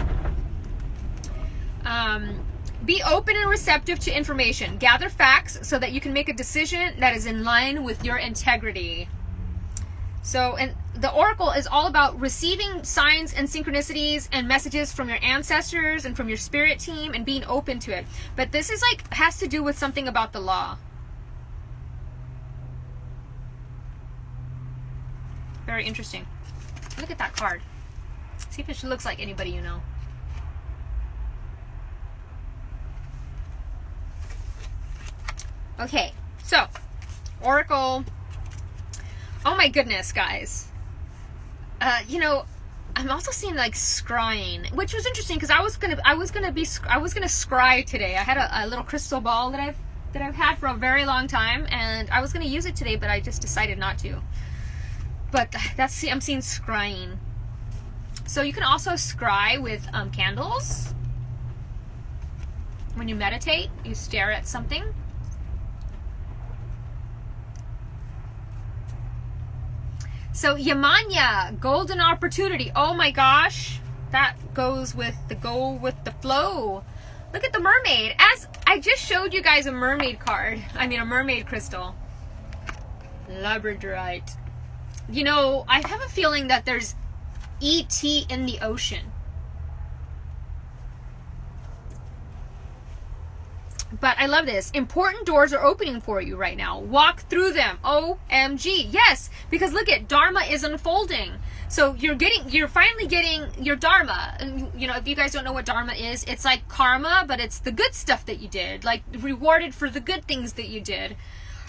Be open and receptive to information. Gather facts so that you can make a decision that is in line with your integrity. So, and the oracle is all about receiving signs and synchronicities and messages from your ancestors and from your spirit team and being open to it. But this is like, has to do with something about the law. Very interesting. Look at that card. See if it looks like anybody you know. Okay, so oracle. Oh my goodness, guys. You know, I'm also seeing like scrying, which was interesting because I was gonna scry today. I had a little crystal ball that I've had for a very long time, and I was gonna use it today, but I just decided not to. But I'm seeing scrying. So you can also scry with candles. When you meditate, you stare at something. So Yamanya, golden opportunity. Oh my gosh. That goes with the go with the flow. Look at the mermaid. As I just showed you guys a mermaid card. I mean a mermaid crystal. Labradorite. You know, I have a feeling that there's ET in the ocean. But I love this. Important doors are opening for you right now. Walk through them. OMG. Yes, because look at Dharma is unfolding. So you're finally getting your Dharma. And, you know, if you guys don't know what Dharma is, it's like karma, but it's the good stuff that you did. Like rewarded for the good things that you did.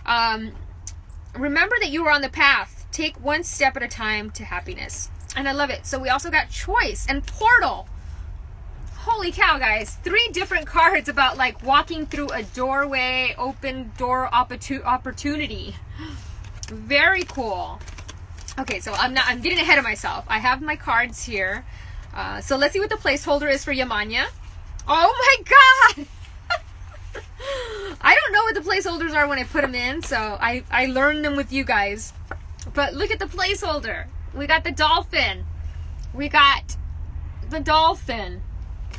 Remember that you were on the path. Take one step at a time to happiness. And I love it. So we also got choice and portal. Holy cow, guys. 3 different cards about like walking through a doorway, open door opportunity. Very cool. Okay, so I'm getting ahead of myself. I have my cards here. So let's see what the placeholder is for Yamanya. Oh my god! I don't know what the placeholders are when I put them in, so I learned them with you guys. But look at the placeholder. We got the dolphin. We got the dolphin.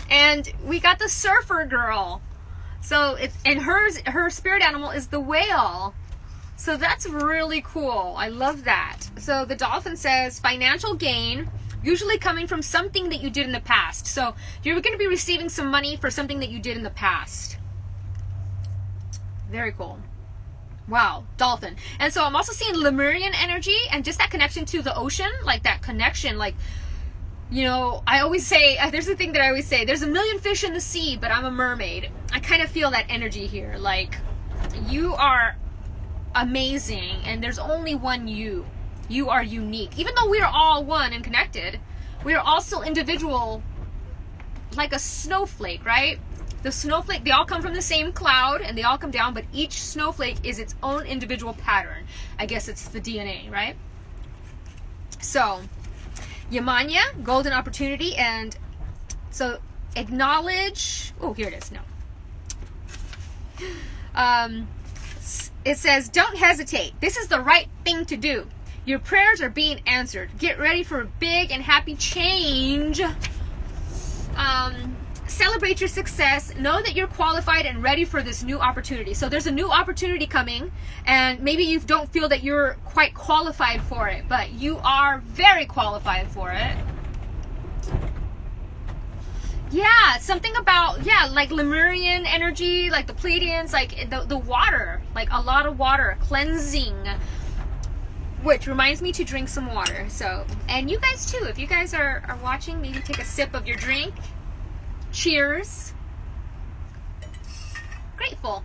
And we got the surfer girl. So her spirit animal is the whale. So that's really cool. I love that. So the dolphin says financial gain, usually coming from something that you did in the past. So you're going to be receiving some money for something that you did in the past. Very cool. Wow, dolphin. And so I'm also seeing Lemurian energy and just that connection to the ocean, like that connection, like, you know, I always say, there's a thing that I always say, there's a million fish in the sea, but I'm a mermaid. I kind of feel that energy here. Like, you are amazing, and there's only one you. You are unique. Even though we are all one and connected, we are all still individual, like a snowflake, right? The snowflake, they all come from the same cloud, and they all come down, but each snowflake is its own individual pattern. I guess it's the DNA, right? So Yamanya, golden opportunity. And so acknowledge, oh, here it is, no. It says, don't hesitate. This is the right thing to do. Your prayers are being answered. Get ready for a big and happy change. Celebrate your success. Know that you're qualified and ready for this new opportunity. So there's a new opportunity coming, and maybe you don't feel that you're quite qualified for it, but you are very qualified for it. Yeah, something about, like Lemurian energy, like the Pleiadians, like the water, like a lot of water, cleansing, which reminds me to drink some water. So, and you guys too, if you guys are watching, maybe take a sip of your drink. Cheers. Grateful.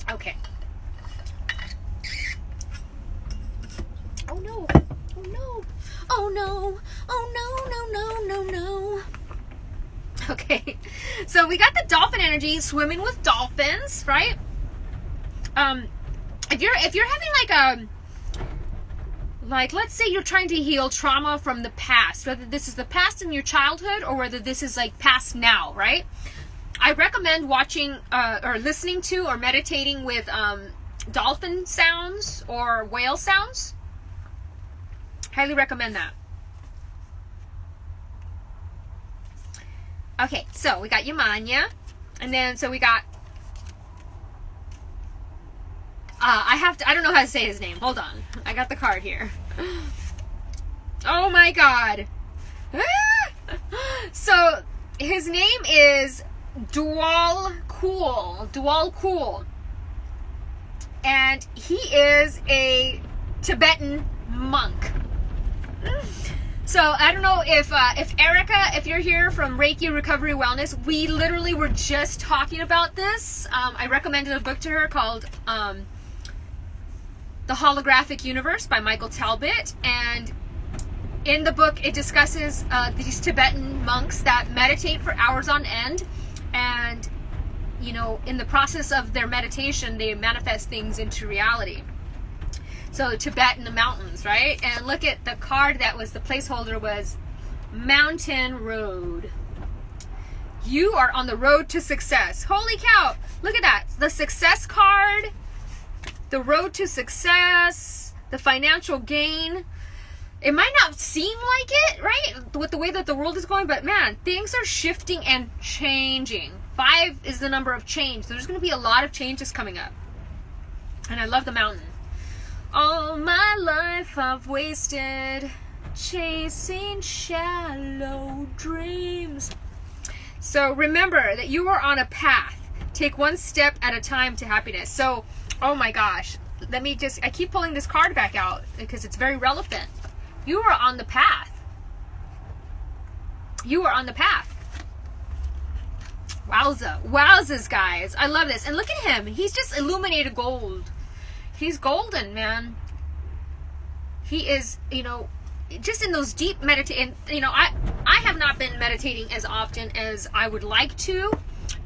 Okay. Oh no. Oh no. Oh no. Oh no, no, no, no, no. Okay. So we got the dolphin energy, swimming with dolphins, right? If you're having like let's say you're trying to heal trauma from the past, whether this is the past in your childhood or whether this is like past now, right? I recommend watching or listening to or meditating with dolphin sounds or whale sounds. Highly recommend that. Okay, so we got Yamanya, and then so we got I don't know how to say his name. Hold on. I got the card here. Oh my god. So, his name is Dual Cool. And he is a Tibetan monk. So, I don't know if Erica, if you're here from Reiki Recovery Wellness, we literally were just talking about this. I recommended a book to her called The Holographic Universe by Michael Talbot, and in the book it discusses these Tibetan monks that meditate for hours on end, and in the process of their meditation they manifest things into reality. So Tibet in the mountains, right? And look at the card that was the placeholder was Mountain Road. You are on the road to success. Holy cow, look at that, the success card, the road to success, the financial gain. It might not seem like it, right? With the way that the world is going, but man, things are shifting and changing. 5 is the number of change. There's going to be a lot of changes coming up. And I love the mountain. All my life I've wasted chasing shallow dreams. So remember that you are on a path. Take one step at a time to happiness. So, oh my gosh, I keep pulling this card back out because it's very relevant. You are on the path. You are on the path. Wowzas, guys. I love this. And look at him. He's just illuminated gold. He's golden, man. He is, just in those deep meditation. I have not been meditating as often as I would like to.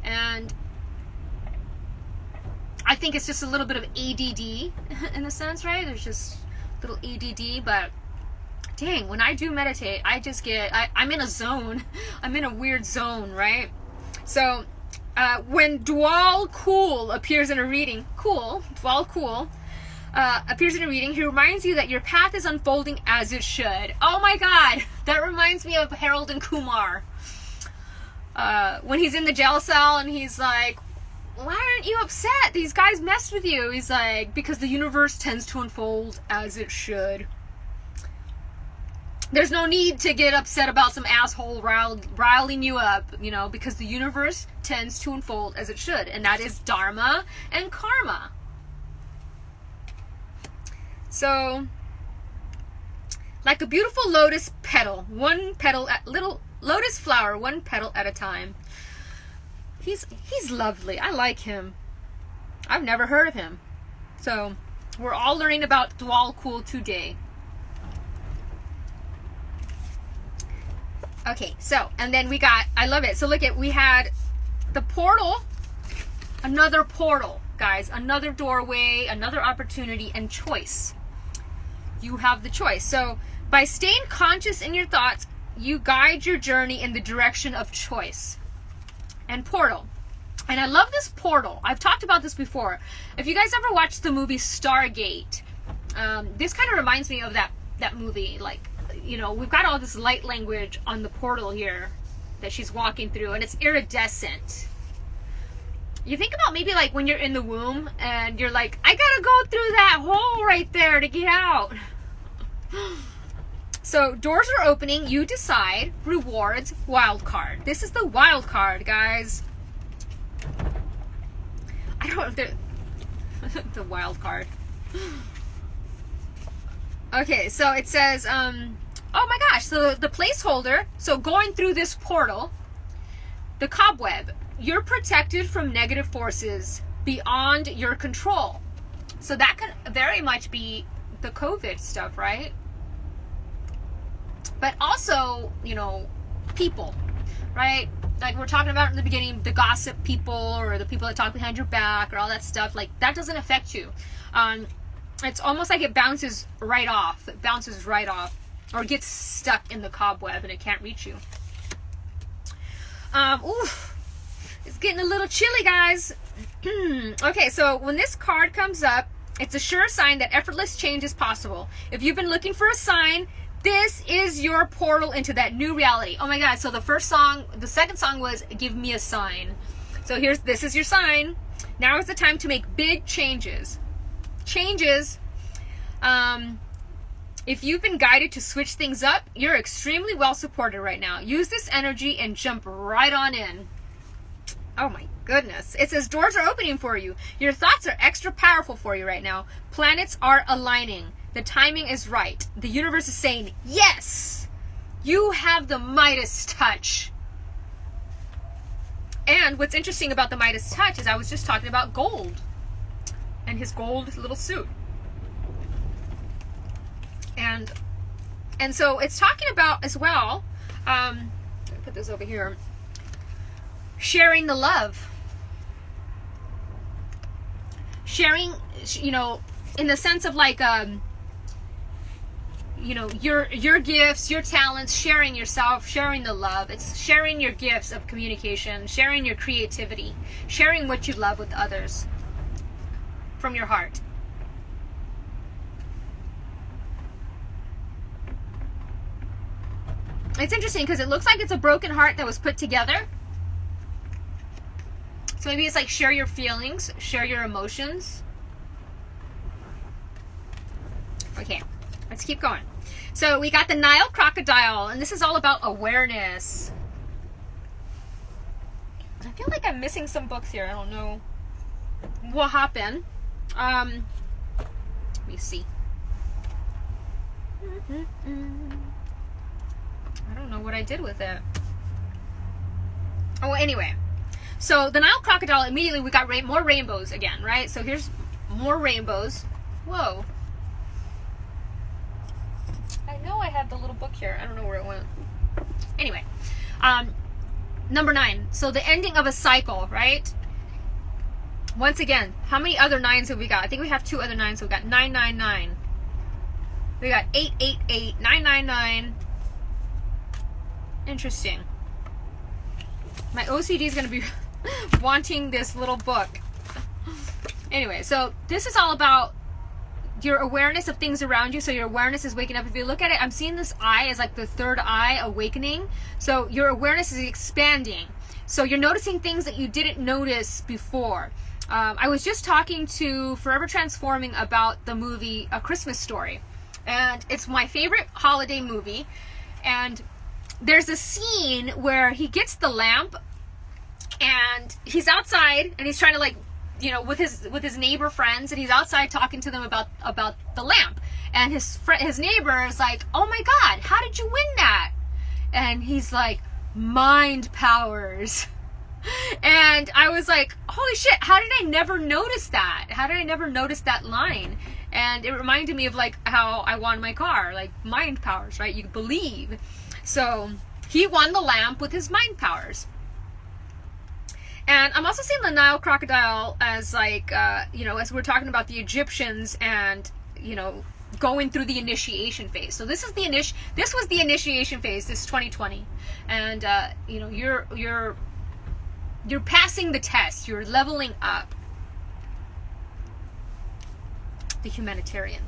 And I think it's just a little bit of ADD in a sense, right? There's just a little ADD, but dang, when I do meditate, I just I'm in a zone. I'm in a weird zone, right? So, when Dual Cool appears in a reading, appears in a reading, he reminds you that your path is unfolding as it should. Oh my god, that reminds me of Harold and Kumar. When he's in the jail cell and he's like, why aren't you upset? These guys messed with you. He's like, because the universe tends to unfold as it should. There's no need to get upset about some asshole riling you up, because the universe tends to unfold as it should. And that is Dharma and Karma. So, like a beautiful lotus petal, little lotus flower, one petal at a time. He's lovely. I like him. I've never heard of him. So, we're all learning about Dual Cool today. Okay, so, and then we got, I love it. So we had the portal Another portal, guys. Another doorway, another opportunity, and choice. You have the choice. So by staying conscious in your thoughts, you guide your journey in the direction of choice. And portal. And I love this portal. I've talked about this before. If you guys ever watched the movie Stargate, this kind of reminds me of that movie. Like, you know, we've got all this light language on the portal here that she's walking through, and it's iridescent. You think about maybe like when you're in the womb and you're like, I gotta go through that hole right there to get out. So doors are opening, you decide, rewards, wild card. This is the wild card, guys. I don't know if the wild card. Okay, so it says, oh my gosh, so the placeholder, so going through this portal, the cobweb, you're protected from negative forces beyond your control. So that could very much be the COVID stuff, right? But also, you know, people, right? Like we're talking about in the beginning, the gossip people or the people that talk behind your back or all that stuff, like that doesn't affect you. It's almost like it bounces right off. It bounces right off or gets stuck in the cobweb and it can't reach you. It's getting a little chilly, guys. Okay, so when this card comes up, it's a sure sign that effortless change is possible. If you've been looking for a sign, this is your portal into that new reality. Oh my God, so the second song was Give Me a Sign. So this is your sign. Now is the time to make big changes. If you've been guided to switch things up, you're extremely well supported right now. Use this energy and jump right on in. Oh my goodness. It says doors are opening for you. Your thoughts are extra powerful for you right now. Planets are aligning. The timing is right. The universe is saying, yes, you have the Midas touch. And what's interesting about the Midas touch is I was just talking about gold and his gold little suit. And so it's talking about as well, put this over here, sharing the love. Sharing, you know, in the sense of like, you know, your gifts, your talents, sharing yourself, sharing the love. It's sharing your gifts of communication, sharing your creativity, sharing what you love with others from your heart. It's interesting because it looks like it's a broken heart that was put together. So maybe it's like share your feelings, share your emotions. Okay, let's keep going. So we got the Nile crocodile, and this is all about awareness. I feel like I'm missing some books here. I don't know what happened. Let me see. I don't know what I did with it. Oh, anyway. So the Nile crocodile, immediately we got more rainbows again, right? So here's more rainbows. Whoa. I know I had the little book here. I don't know where it went. Anyway. Number 9. So the ending of a cycle, right? Once again, how many other 9s have we got? I think we have 2 other 9s. So we got 999. We got 888, 999. Interesting. My OCD is going to be wanting this little book. Anyway, so this is all about your awareness of things around you. So your awareness is waking up. If you look at it, I'm seeing this eye as like the third eye awakening. So your awareness is expanding. So you're noticing things that you didn't notice before. I was just talking to Forever Transforming about the movie A Christmas Story. And it's my favorite holiday movie. And there's a scene where he gets the lamp and he's outside and he's trying to, like, you know, with his neighbor friends, and he's outside talking to them about the lamp. And his neighbor is like, "Oh my God, how did you win that?" And he's like, "Mind powers." And I was like, holy shit, how did I never notice that? How did I never notice that line? And it reminded me of like how I won my car, like mind powers, right? You believe. So he won the lamp with his mind powers. And I'm also seeing the Nile crocodile as like, you know, as we're talking about the Egyptians and, you know, going through the initiation phase. So this is this was the initiation phase, this 2020. And, you know, you're passing the test. You're leveling up. The humanitarian.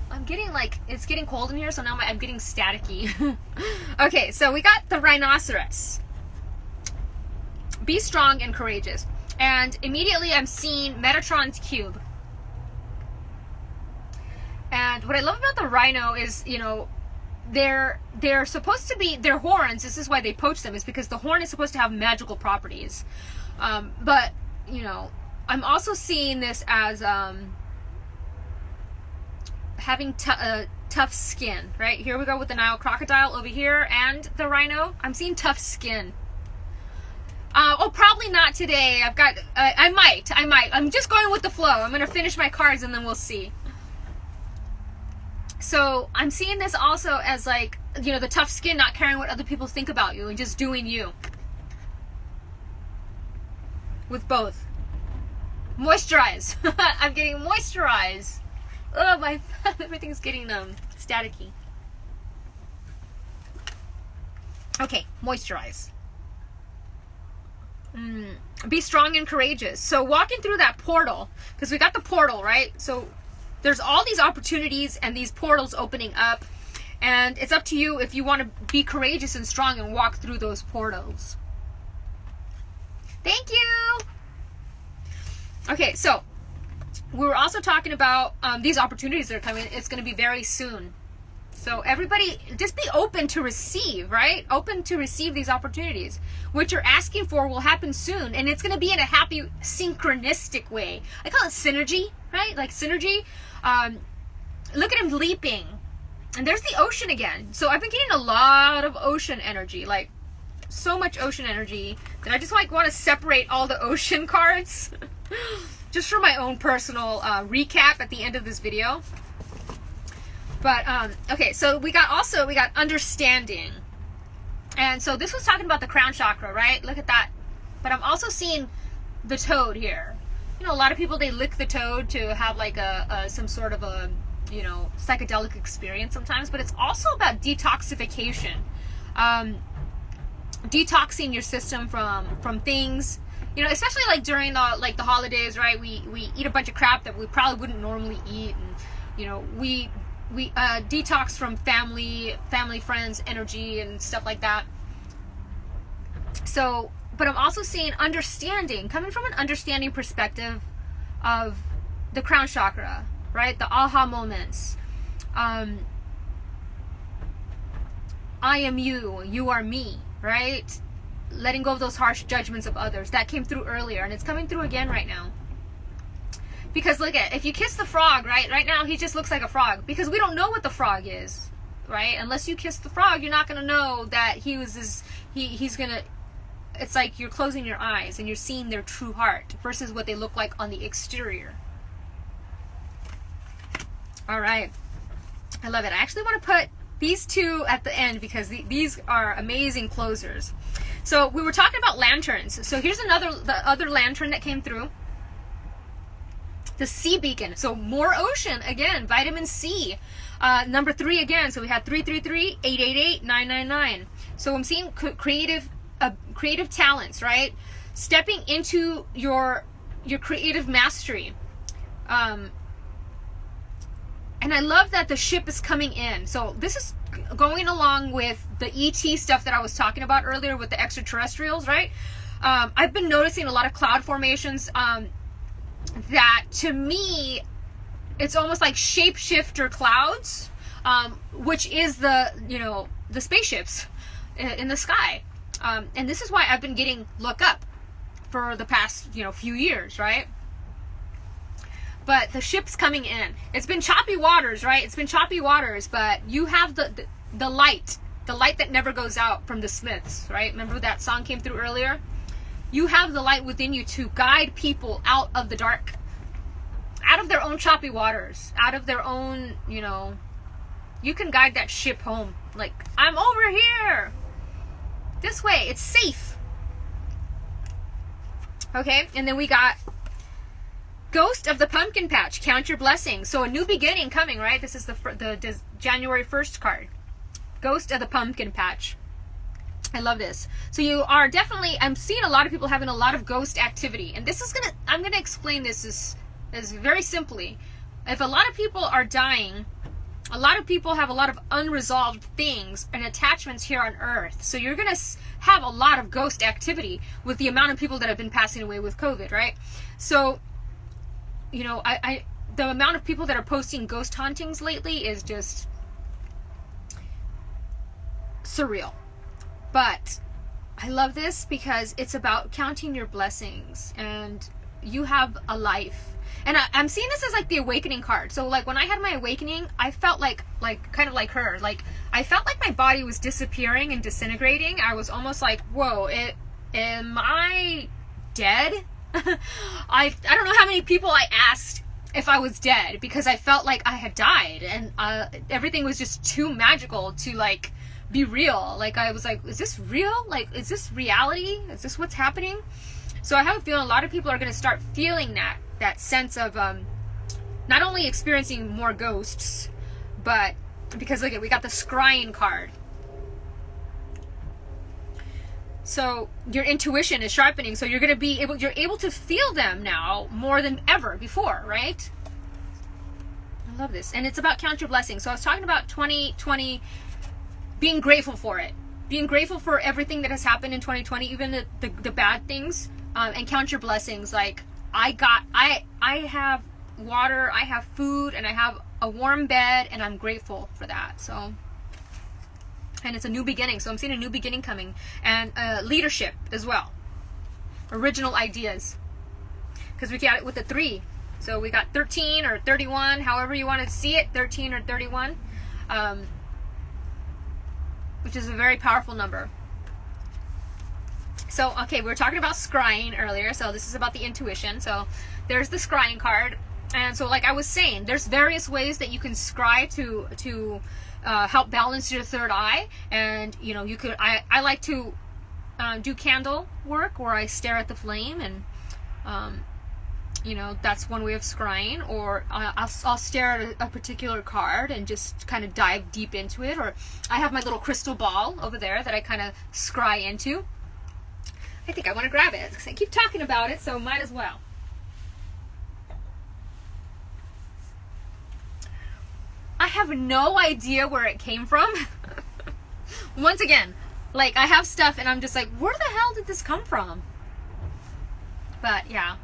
I'm getting like, it's getting cold in here, so now I'm getting staticky. Okay, so we got the rhinoceros. Be strong and courageous. And immediately I'm seeing Metatron's cube. And what I love about the rhino is, you know, they're supposed to be, their horns, this is why they poach them, is because the horn is supposed to have magical properties. But, you know, I'm also seeing this as having tough skin, right? Here we go with the Nile crocodile over here and the rhino. I'm seeing tough skin. Oh, probably not today. I've got, I might. I'm just going with the flow. I'm going to finish my cards and then we'll see. So I'm seeing this also as like, you know, the tough skin, not caring what other people think about you and just doing you. With both. Moisturize. I'm getting moisturize. Oh, my, everything's getting staticky. Okay, moisturize. Be strong and courageous. So walking through that portal, because we got the portal, right? So there's all these opportunities and these portals opening up, and it's up to you if you want to be courageous and strong and walk through those portals. Thank you. Okay, so we were also talking about these opportunities that are coming. It's going to be very soon. So everybody, just be open to receive, right? Open to receive these opportunities. What you're asking for will happen soon. And it's going to be in a happy, synchronistic way. I call it synergy, right? Like synergy. Look at him leaping. And there's the ocean again. So I've been getting a lot of ocean energy. Like, so much ocean energy that I just like want to separate all the ocean cards. Just for my own personal recap at the end of this video. But, okay, so we got understanding. And so this was talking about the crown chakra, right? Look at that. But I'm also seeing the toad here. You know, a lot of people, they lick the toad to have like some sort of a, you know, psychedelic experience sometimes. But it's also about detoxification. Detoxing your system from things. You know, especially like during the holidays, right? We eat a bunch of crap that we probably wouldn't normally eat. And, you know, we detox from family, friends, energy, and stuff like that. So, but I'm also seeing understanding, coming from an understanding perspective of the crown chakra, right? The aha moments. I am you, you are me, right? Letting go of those harsh judgments of others. That came through earlier, and it's coming through again right now. Because look at, if you kiss the frog, right? Right now, he just looks like a frog. Because we don't know what the frog is, right? Unless you kiss the frog, you're not going to know that he's going to, it's like you're closing your eyes and you're seeing their true heart versus what they look like on the exterior. All right. I love it. I actually want to put these two at the end because these are amazing closers. So we were talking about lanterns. So here's the other lantern that came through. The sea beacon. So more ocean again. Vitamin C. Number 3 again. So we had 333, 888, 999. So I'm seeing creative talents, right? Stepping into your creative mastery. And I love that the ship is coming in. So this is going along with the ET stuff that I was talking about earlier with the extraterrestrials, right? I've been noticing a lot of cloud formations that to me, it's almost like shapeshifter clouds, which is the spaceships in the sky. And this is why I've been getting look up for the past, few years, right? But the ship's coming in. It's been choppy waters, right? It's been choppy waters, but you have the light that never goes out from the Smiths, right? Remember that song came through earlier? You have the light within you to guide people out of the dark, out of their own choppy waters, out of their own, you can guide that ship home. Like, I'm over here. This way, it's safe. Okay, and then we got Ghost of the Pumpkin Patch, count your blessings. So a new beginning coming, right? This is the January 1st card. Ghost of the Pumpkin Patch. I love this. So you are definitely, I'm seeing a lot of people having a lot of ghost activity. And this is I'm gonna explain this as very simply. If a lot of people are dying, a lot of people have a lot of unresolved things and attachments here on Earth. So you're gonna have a lot of ghost activity with the amount of people that have been passing away with COVID, right? So, you know, the amount of people that are posting ghost hauntings lately is just surreal. But I love this because it's about counting your blessings, and you have a life. And I'm seeing this as like the awakening card. So like when I had my awakening, I felt like kind of like her. Like I felt like my body was disappearing and disintegrating. I was almost like, whoa, am I dead? I don't know how many people I asked if I was dead, because I felt like I had died, and everything was just too magical to like be real. Like I was like, is this real? Like, is this reality? Is this what's happening? So I have a feeling a lot of people are going to start feeling that sense of not only experiencing more ghosts, but because look, we got the scrying card. So your intuition is sharpening, so you're going to be you're able to feel them now more than ever before, right? I love this. And it's about count your blessings. So I was talking about 2020, being grateful for it, being grateful for everything that has happened in 2020, even the bad things, and count your blessings. Like I have water, I have food, and I have a warm bed, and I'm grateful for that. So, and it's a new beginning. So I'm seeing a new beginning coming, and leadership as well, original ideas, because we got it with the 3. So we got 13 or 31, however you want to see it, 13 or 31, which is a very powerful number. So, okay, we were talking about scrying earlier, so this is about the intuition. So there's the scrying card. And so like I was saying, there's various ways that you can scry to help balance your third eye. And, you know, you could, I like to do candle work where I stare at the flame, and, you know, that's one way of scrying. Or I'll stare at a particular card and just kind of dive deep into it. Or I have my little crystal ball over there that I kind of scry into. I think I want to grab it because I keep talking about it, so might as well. I have no idea where it came from. Once again, like I have stuff and I'm just like, where the hell did this come from? But yeah,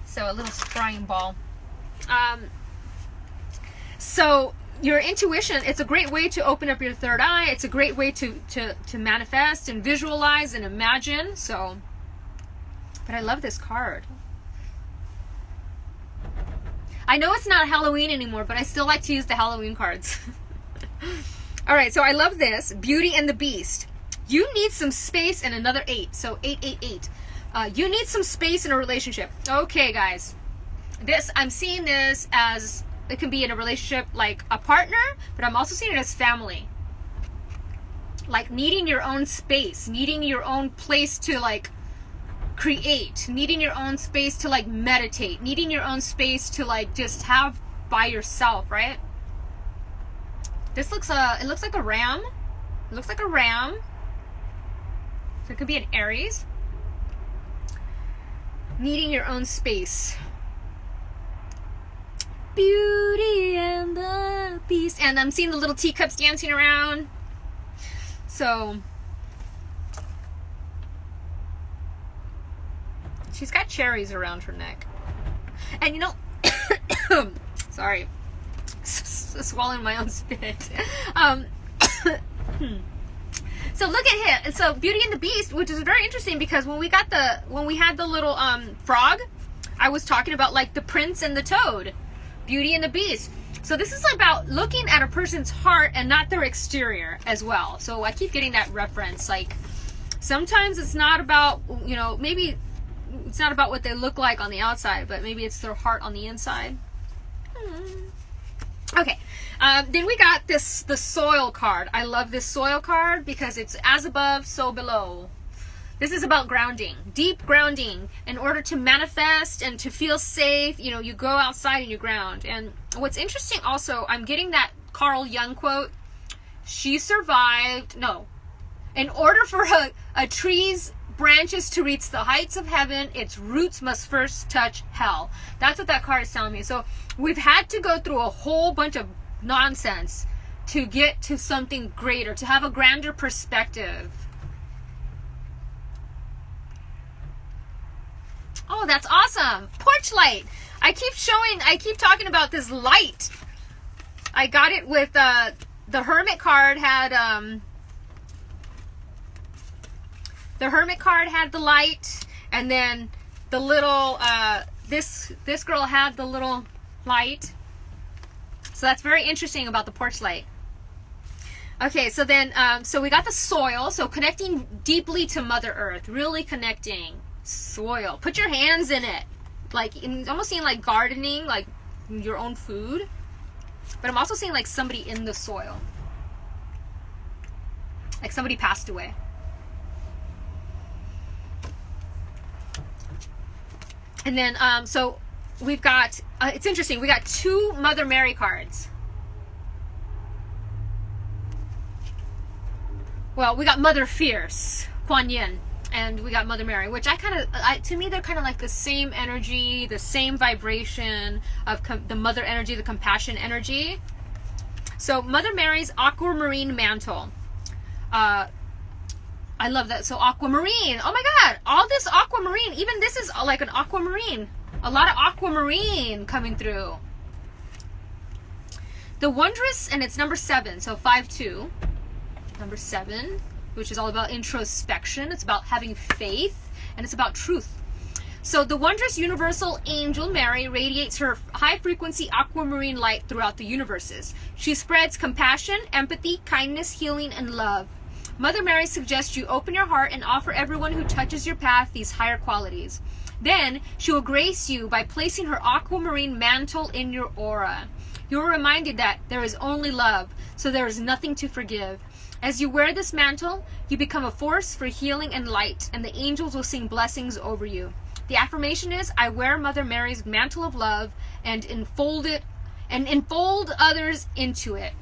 so a little scrying ball. So your intuition, it's a great way to open up your third eye. It's a great way to manifest and visualize and imagine. So, but I love this card. I know it's not Halloween anymore, but I still like to use the Halloween cards. All right, so I love this. Beauty and the Beast. You need some space, and another 8. So 888. You need some space in a relationship. Okay, guys. I'm seeing this as, it can be in a relationship like a partner, but I'm also seeing it as family. Like needing your own space, needing your own place to like create, needing your own space to like meditate, needing your own space to like just have by yourself, right? This looks it looks like a ram. It looks like a ram. So it could be an Aries. Needing your own space. Beauty and the Beast. And I'm seeing the little teacups dancing around. So she's got cherries around her neck. And you know, sorry, swallowing my own spit. So look at him. So Beauty and the Beast, which is very interesting because when we had the little frog, I was talking about like the prince and the toad. Beauty and the Beast. So this is about looking at a person's heart and not their exterior as well. So I keep getting that reference. Like sometimes it's not about, you know, maybe it's not about what they look like on the outside, but maybe it's their heart on the inside. Okay. Then we got the soil card. I love this soil card because it's as above, so below. This is about grounding, deep grounding. In order to manifest and to feel safe, you know, you go outside and you ground. And what's interesting also, I'm getting that Carl Jung quote. She survived, no. In order for a tree's branches to reach the heights of heaven, its roots must first touch hell. That's what that card is telling me. So we've had to go through a whole bunch of nonsense to get to something greater, to have a grander perspective. Oh, that's awesome. Porch light. I keep talking about this light. I got it with, the Hermit card had, the light, and then the little, this girl had the little light. So that's very interesting about the porch light. Okay, so then, so we got the soil, so connecting deeply to Mother Earth, really connecting. Soil. Put your hands in it. Like, almost seeing like gardening, like your own food. But I'm also seeing like somebody in the soil. Like somebody passed away. And then, so we've got, it's interesting, we got 2 Mother Mary cards. Well, we got Mother Fierce, Kuan Yin. And we got Mother Mary, which to me, they're kind of like the same energy, the same vibration of the mother energy, the compassion energy. So Mother Mary's aquamarine mantle. I love that. So aquamarine. Oh my God. All this aquamarine. Even this is like an aquamarine. A lot of aquamarine coming through. The Wondrous, and it's number 7. So 5-2. Number 7. Which is all about introspection. It's about having faith, and it's about truth. So the wondrous universal angel Mary radiates her high-frequency aquamarine light throughout the universes. She spreads compassion, empathy, kindness, healing, and love. Mother Mary suggests you open your heart and offer everyone who touches your path these higher qualities. Then she will grace you by placing her aquamarine mantle in your aura. You are reminded that there is only love, so there is nothing to forgive. As you wear this mantle, you become a force for healing and light, and the angels will sing blessings over you. The affirmation is, I wear Mother Mary's mantle of love and enfold others into it.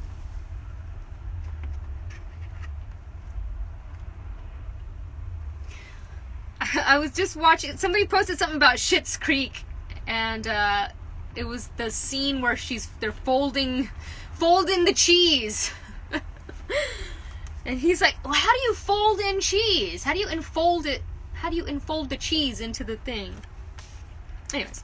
I was just watching, somebody posted something about Schitt's Creek, and it was the scene where they're folding the cheese. And he's like, well, how do you fold in cheese? How do you enfold it? How do you enfold the cheese into the thing? Anyways.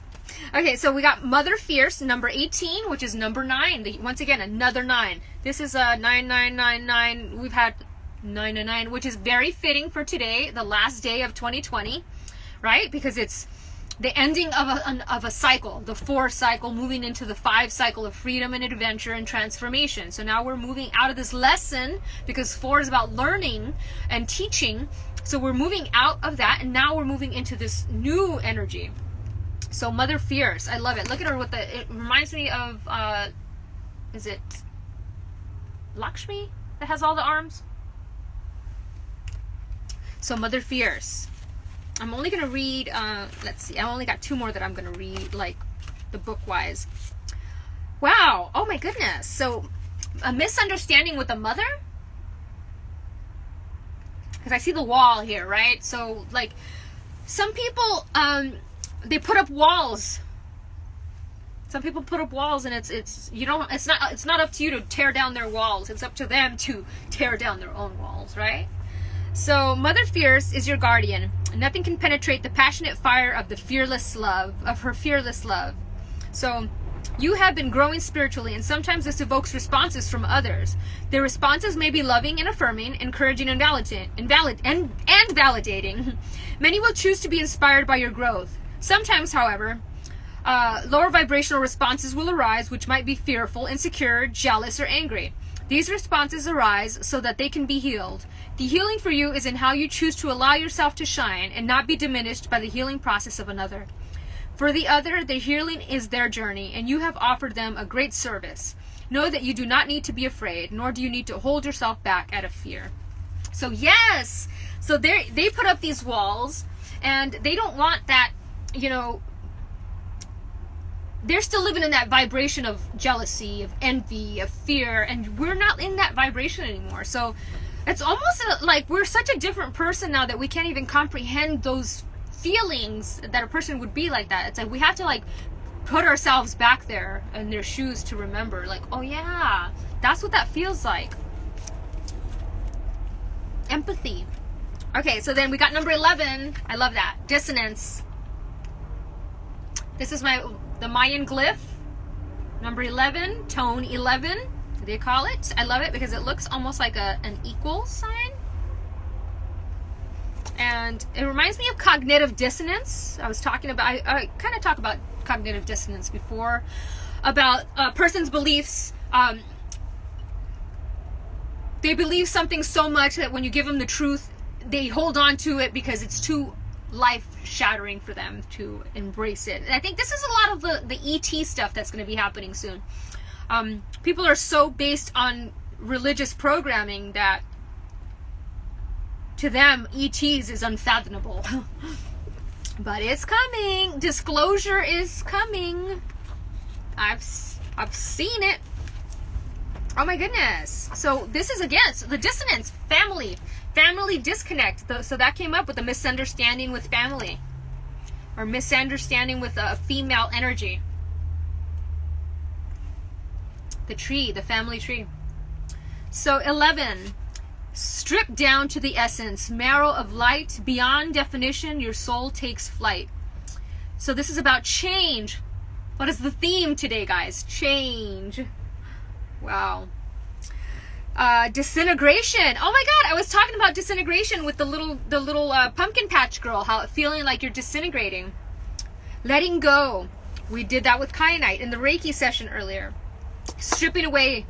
Okay, so we got Mother Fierce, number 18, which is number 9. Once again, another 9. This is 9999. We've had 999, which is very fitting for today, the last day of 2020, right? Because it's the ending of a cycle, the 4 cycle, moving into the 5 cycle of freedom and adventure and transformation. So now we're moving out of this lesson, because 4 is about learning and teaching. So we're moving out of that, and now we're moving into this new energy. So Mother Fierce, I love it. Look at her with it reminds me of, is it Lakshmi that has all the arms? So Mother Fierce. I'm only going to read, let's see, I only got 2 more that I'm going to read, like, the book-wise. Wow, oh my goodness. So, a misunderstanding with a mother? Because I see the wall here, right? So, like, some people, they put up walls. Some people put up walls, and it's not up to you to tear down their walls. It's up to them to tear down their own walls, right? So Mother Fierce is your guardian. Nothing can penetrate the passionate fire of her fearless love. So you have been growing spiritually, and sometimes this evokes responses from others. The responses may be loving and affirming, encouraging and validating. Many will choose to be inspired by your growth. Sometimes, however, lower vibrational responses will arise, which might be fearful, insecure, jealous, or angry. These responses arise so that they can be healed. The healing for you is in how you choose to allow yourself to shine and not be diminished by the healing process of another. For the other, the healing is their journey, and you have offered them a great service. Know that you do not need to be afraid, nor do you need to hold yourself back out of fear. So yes, so they put up these walls, and they don't want that, you know, they're still living in that vibration of jealousy, of envy, of fear, and we're not in that vibration anymore. So it's almost like we're such a different person now that we can't even comprehend those feelings that a person would be like that. It's like we have to like put ourselves back there in their shoes to remember, like, oh yeah, that's what that feels like. Empathy. Okay, so then we got number 11. I love that. Dissonance. This is the Mayan glyph. Number 11, tone 11, they call it. I love it because it looks almost like an equal sign. And it reminds me of cognitive dissonance. I was talking about, I kind of talked about cognitive dissonance before, about a person's beliefs. They believe something so much that when you give them the truth, they hold on to it because it's too life-shattering for them to embrace it. And I think this is a lot of the ET stuff that's going to be happening soon. People are so based on religious programming that to them, ETs is unfathomable. But it's coming. Disclosure is coming. I've seen it. Oh my goodness. So this is, again, so the dissonance, family disconnect. So that came up with a misunderstanding with family, or misunderstanding with a female energy. The tree, the family tree. So 11, stripped down to the essence, marrow of light, beyond definition, your soul takes flight. So this is about change. What is the theme today, guys? Change. Wow. Disintegration. Oh my God, I was talking about disintegration with the little pumpkin patch girl, how feeling like you're disintegrating. Letting go. We did that with kyanite in the Reiki session earlier. Stripping away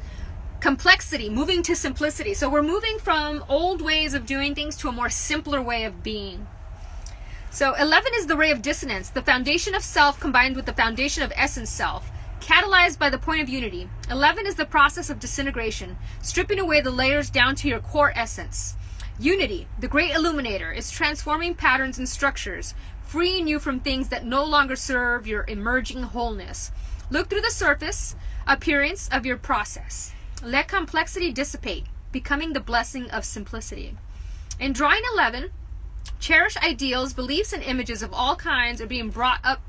complexity, moving to simplicity. So we're moving from old ways of doing things to a more simpler way of being. So 11 is the ray of dissonance, the foundation of self combined with the foundation of essence self, catalyzed by the point of unity. 11 is the process of disintegration, stripping away the layers down to your core essence. Unity, the great illuminator, is transforming patterns and structures, freeing you from things that no longer serve your emerging wholeness. Look through the surface appearance of your process. Let complexity dissipate, becoming the blessing of simplicity. In drawing 11, cherished ideals, beliefs, and images of all kinds are being brought up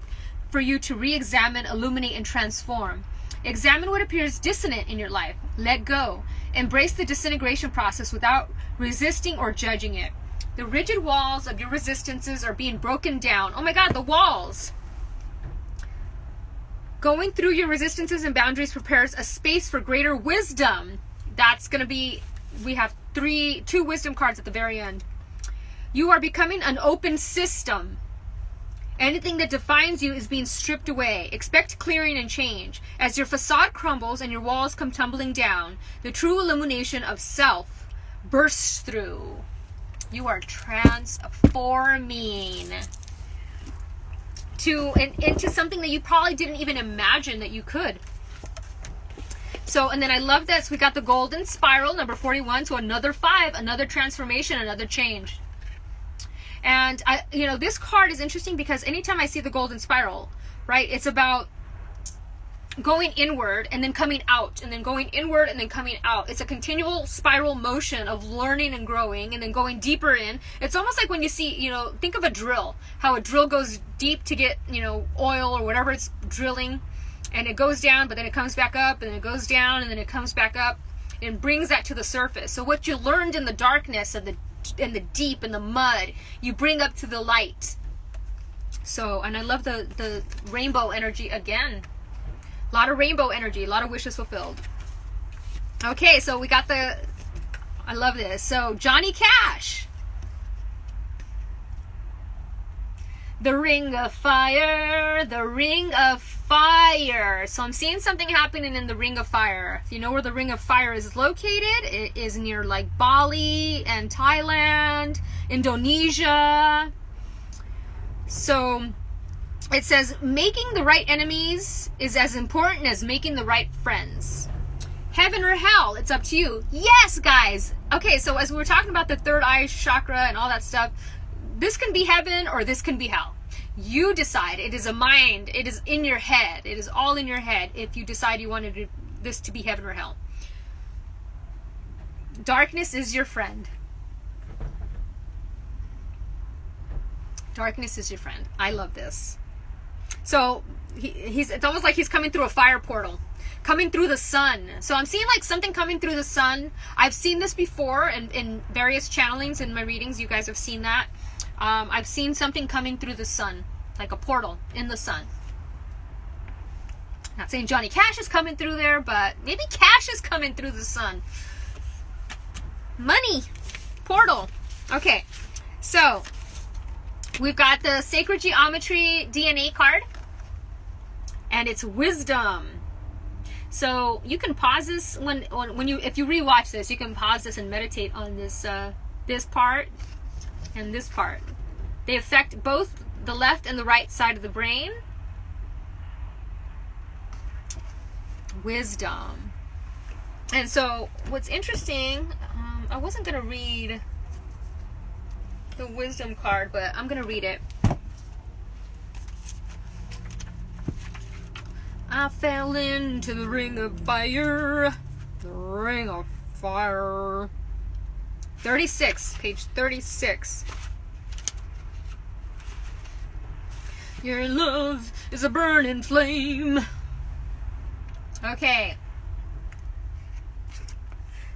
for you to re-examine, illuminate, and transform. Examine what appears dissonant in your life. Let go. Embrace the disintegration process without resisting or judging it. The rigid walls of your resistances are being broken down. Oh my God, the walls. Going through your resistances and boundaries prepares a space for greater wisdom. That's going to be, we have two wisdom cards at the very end. You are becoming an open system. Anything that defines you is being stripped away. Expect clearing and change. As your facade crumbles and your walls come tumbling down, the true illumination of self bursts through. You are transforming into something that you probably didn't even imagine that you could. So, and then I love this. We got the golden spiral, number 41, so another 5, another transformation, another change. And this card is interesting because anytime I see the golden spiral, right, it's about going inward and then coming out, and then going inward and then coming out. It's a continual spiral motion of learning and growing and then going deeper in. It's almost like when you see, think of a drill, how a drill goes deep to get, oil or whatever it's drilling, and it goes down, but then it comes back up, and then it goes down, and then it comes back up, and brings that to the surface. So what you learned in the darkness and the deep and the mud, you bring up to the light. So, and I love the rainbow energy again. A lot of rainbow energy, a lot of wishes fulfilled. Okay, so we got I love this. So Johnny Cash. The Ring of Fire, the Ring of Fire. So I'm seeing something happening in the Ring of Fire. If you know where the Ring of Fire is located, it is near like Bali and Thailand, Indonesia. So it says, making the right enemies is as important as making the right friends. Heaven or hell, it's up to you. Yes, guys. Okay, so as we were talking about the third eye chakra and all that stuff, this can be heaven or this can be hell. You decide. It is a mind. It is in your head. It is all in your head if you decide you wanted this to be heaven or hell. Darkness is your friend. Darkness is your friend. I love this. So it's almost like he's coming through a fire portal. Coming through the sun. So I'm seeing like something coming through the sun. I've seen this before in various channelings in my readings. You guys have seen that. I've seen something coming through the sun. Like a portal in the sun. Not saying Johnny Cash is coming through there, but maybe cash is coming through the sun. Money. Portal. Okay. So we've got the Sacred Geometry DNA card. And it's wisdom. So you can pause this if you rewatch this, you can pause this and meditate on this this part and this part. They affect both the left and the right side of the brain. Wisdom. And so what's interesting, I wasn't going to read the wisdom card, but I'm going to read it. I fell into the ring of fire. The ring of fire. 36, page 36. Your love is a burning flame. Okay.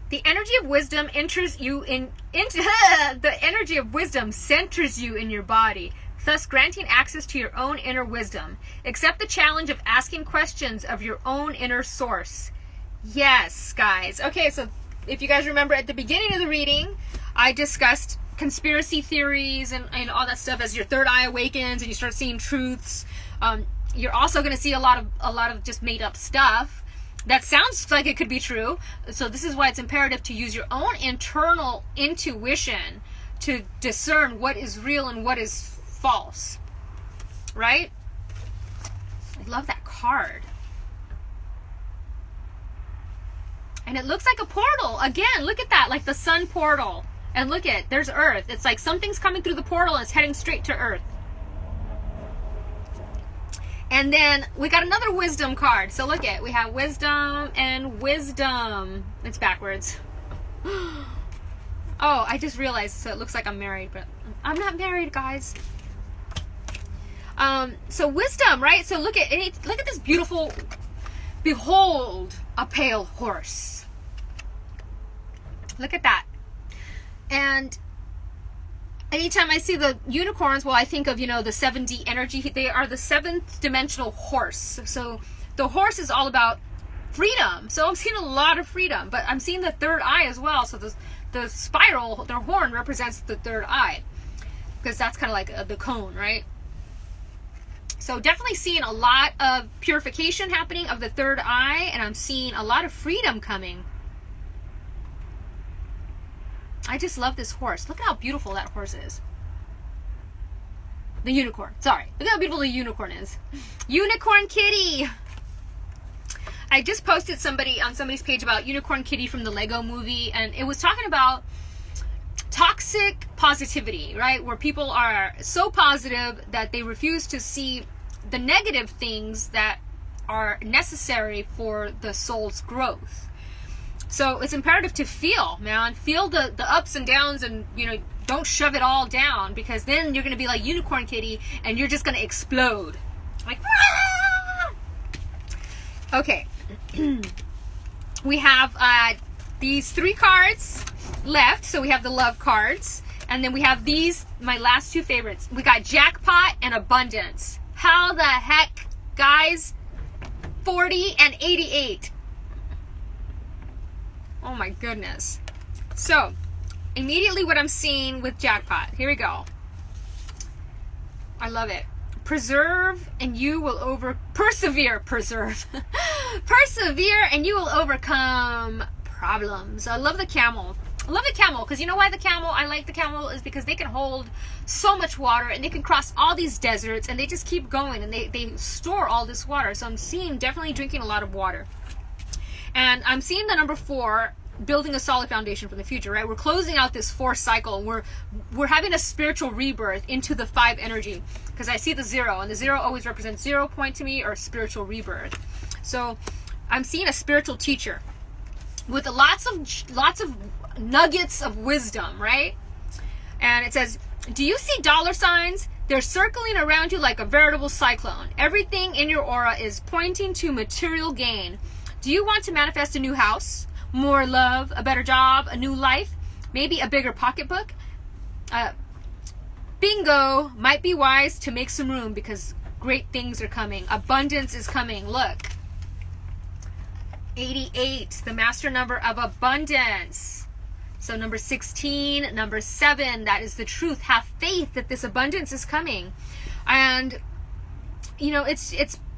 The energy of wisdom enters you the energy of wisdom centers you in your body, thus granting access to your own inner wisdom. Accept the challenge of asking questions of your own inner source. Yes, guys. Okay, so if you guys remember at the beginning of the reading, I discussed conspiracy theories and all that stuff. As your third eye awakens and you start seeing truths, you're also going to see a lot of just made up stuff that sounds like it could be true. So this is why it's imperative to use your own internal intuition to discern what is real and what is false, right? I love that card. And it looks like a portal. Again, look at that, like the sun portal. And look at, there's Earth. It's like something's coming through the portal and it's heading straight to Earth. And then we got another wisdom card. So look at, we have wisdom and wisdom. It's backwards. Oh, I just realized, so it looks like I'm married, but I'm not married, guys. So wisdom, right? So look at this beautiful, behold a pale horse. Look at that. And anytime I see the unicorns, well, I think of, the 7D energy. They are the 7th dimensional horse. So the horse is all about freedom. So I'm seeing a lot of freedom, but I'm seeing the third eye as well. So the spiral, their horn represents the third eye, because that's kind of like the cone, right? So definitely seeing a lot of purification happening of the third eye, and I'm seeing a lot of freedom coming. I just love this horse. Look at how beautiful that horse is. The unicorn. Sorry. Look how beautiful the unicorn is. Unicorn kitty. I just posted on somebody's page about Unicorn Kitty from the Lego movie, and it was talking about toxic positivity, right? Where people are so positive that they refuse to see the negative things that are necessary for the soul's growth. So it's imperative to feel, man. Feel the ups and downs, and, don't shove it all down, because then you're going to be like Unicorn Kitty and you're just going to explode. Like, ah! Okay. We have these 3 cards left. So we have the love cards. And then we have these, my last 2 favorites. We got jackpot and abundance. How the heck, guys? 40 and 88. Oh my goodness. So, immediately what I'm seeing with jackpot. Here we go. I love it. Preserve and you will persevere and you will overcome problems. I love the camel. I love the camel because you know why I like the camel is because they can hold so much water and they can cross all these deserts and they just keep going and they store all this water. So I'm seeing definitely drinking a lot of water. And I'm seeing the number 4, building a solid foundation for the future, right? We're closing out this 4 cycle, and we're having a spiritual rebirth into the 5 energy, because I see the 0, and the 0 always represents 0 point to me, or spiritual rebirth. So I'm seeing a spiritual teacher with lots of nuggets of wisdom, right? And it says, do you see dollar signs? They're circling around you like a veritable cyclone. Everything in your aura is pointing to material gain. Do you want to manifest a new house, more love, a better job, a new life, maybe a bigger pocketbook? Bingo! Might be wise to make some room, because great things are coming. Abundance is coming. Look. 88, the master number of abundance. So number 16, number 7, that is the truth. Have faith that this abundance is coming. And you know, it's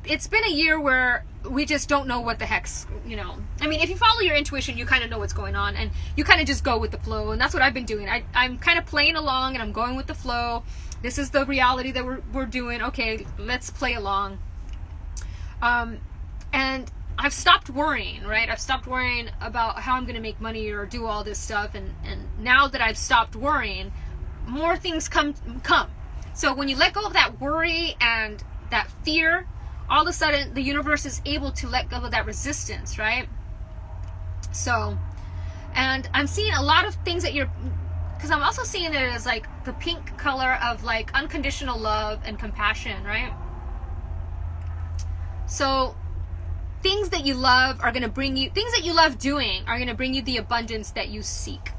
been a year where we just don't know what the heck's, you know. I mean, if you follow your intuition, you kind of know what's going on, and you kind of just go with the flow. And that's what I've been doing. I'm kind of playing along, and I'm going with the flow. This is the reality that we're doing. Okay, let's play along. And I've stopped worrying, right? I've stopped worrying about how I'm going to make money or do all this stuff. And now that I've stopped worrying, more things come. So when you let go of that worry and that fear, all of a sudden the universe is able to let go of that resistance, right? So, and I'm seeing a lot of things that because I'm also seeing it as like the pink color of like unconditional love and compassion, right? So things that you love are going to bring you, things that you love doing are going to bring you the abundance that you seek.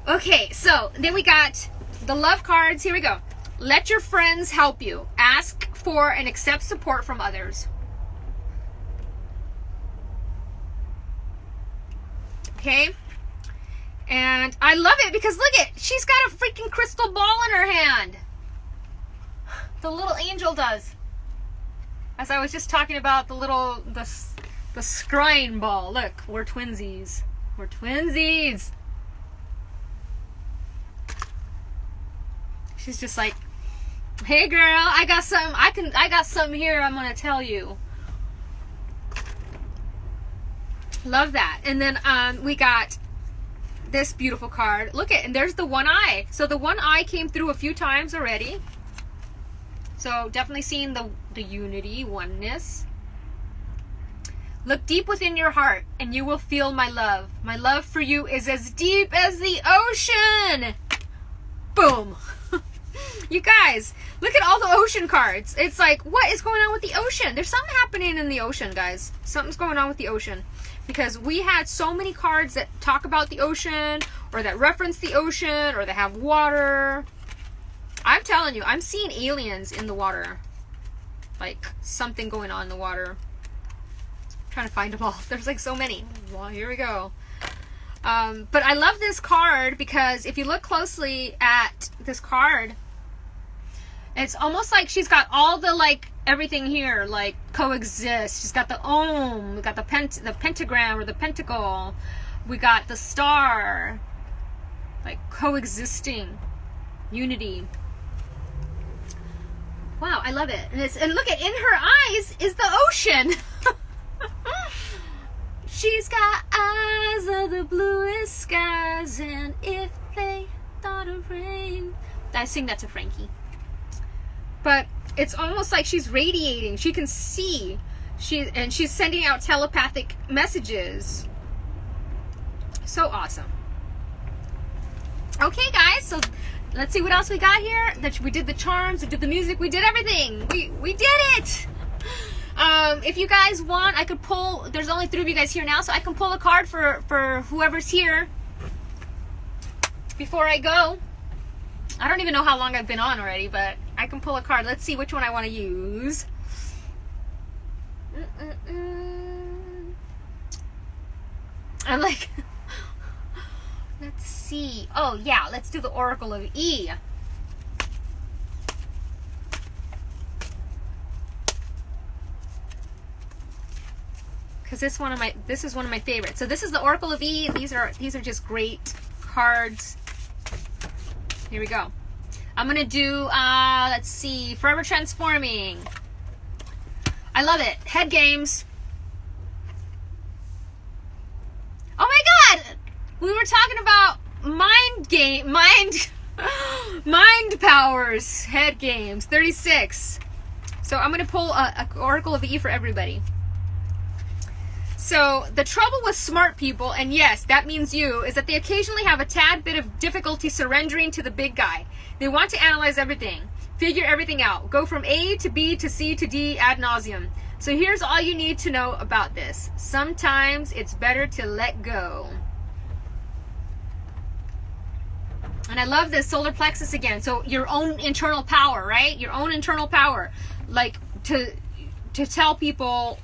Okay, so then we got the love cards. Here we go. Let your friends help you. Ask for and accept support from others. Okay? And I love it because look at, she's got a freaking crystal ball in her hand. The little angel does. As I was just talking about the scrying ball. Look, we're twinsies. We're twinsies. She's just like, hey girl, I got something here I'm gonna tell you. Love that. And then we got this beautiful card. Look at, and there's the one eye. So the one eye came through a few times already. So definitely seeing the unity, oneness. Look deep within your heart and you will feel my love. My love for you is as deep as the ocean. Boom. You guys, look at all the ocean cards. It's like, what is going on with the ocean? There's something happening in the ocean, guys. Something's going on with the ocean. Because we had so many cards that talk about the ocean, or that reference the ocean, or that have water. I'm telling you, I'm seeing aliens in the water. Like, something going on in the water. I'm trying to find them all. There's like so many. Well, here we go. But I love this card because if you look closely at this card, it's almost like she's got all the, like, everything here, like, coexist. She's got the Om, we got the pentagram or the pentacle, we got the star, like, coexisting, unity. Wow, I love it. And look at, in her eyes is the ocean. She's got eyes of the bluest skies, and if they thought of rain. I sing that to Frankie. But it's almost like she's radiating. She can see. She's sending out telepathic messages. So awesome. Okay, guys. So let's see what else we got here. We did the charms. We did the music. We did everything. We did it. If you guys want, I could pull. There's only 3 of you guys here now, so I can pull a card for whoever's here before I go. I don't even know how long I've been on already, but I can pull a card. Let's see which one I want to use. I'm like, let's see. Oh, yeah, let's do the Oracle of E. Because this is one of my favorites. So this is the Oracle of E. These are just great cards. Here we go. I'm gonna do let's see, Forever Transforming. I love it. Head games. Oh my God! We were talking about mind powers, head games, 36. So I'm going to pull a Oracle of E for everybody. So the trouble with smart people, and yes, that means you, is that they occasionally have a tad bit of difficulty surrendering to the big guy. They want to analyze everything, figure everything out, go from A to B to C to D ad nauseum. So here's all you need to know about this. Sometimes it's better to let go. And I love this solar plexus again. So your own internal power, right? Your own internal power. Like to tell people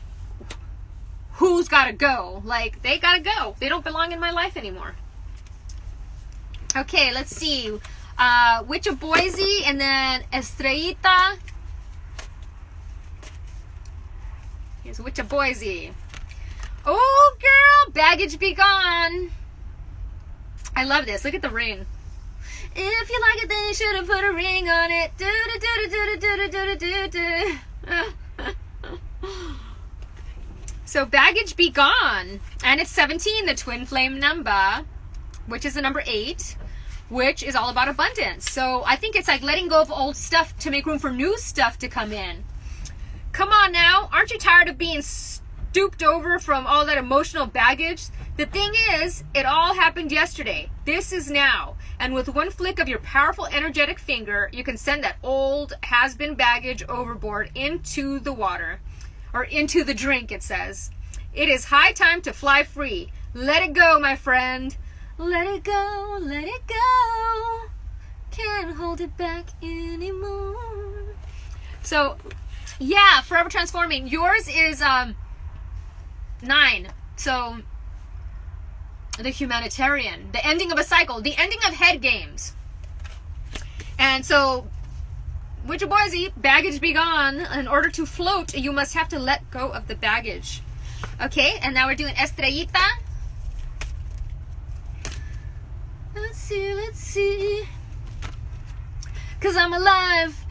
who's got to go. Like, they got to go. They don't belong in my life anymore. Okay, let's see. Witch of Boise and then Estrellita. Here's Witch of Boise. Oh, girl, baggage be gone. I love this. Look at the ring. If you like it, then you should have put a ring on it. Do do do do do do do do do. So baggage be gone. And it's 17, the twin flame number, which is the number 8, which is all about abundance. So I think it's like letting go of old stuff to make room for new stuff to come in. Come on now. Aren't you tired of being stooped over from all that emotional baggage? The thing is, it all happened yesterday. This is now. And with one flick of your powerful energetic finger, you can send that old has-been baggage overboard into the water. Or into the drink, it says. It is high time to fly free. Let it go, my friend. Let it go, let it go. Can't hold it back anymore. So, yeah, forever transforming. Yours is 9. So, the humanitarian. The ending of a cycle. The ending of head games. And so, Witch of Boise, baggage be gone. In order to float, you must have to let go of the baggage. Okay, and now we're doing Estrellita. Let's see. 'Cause I'm alive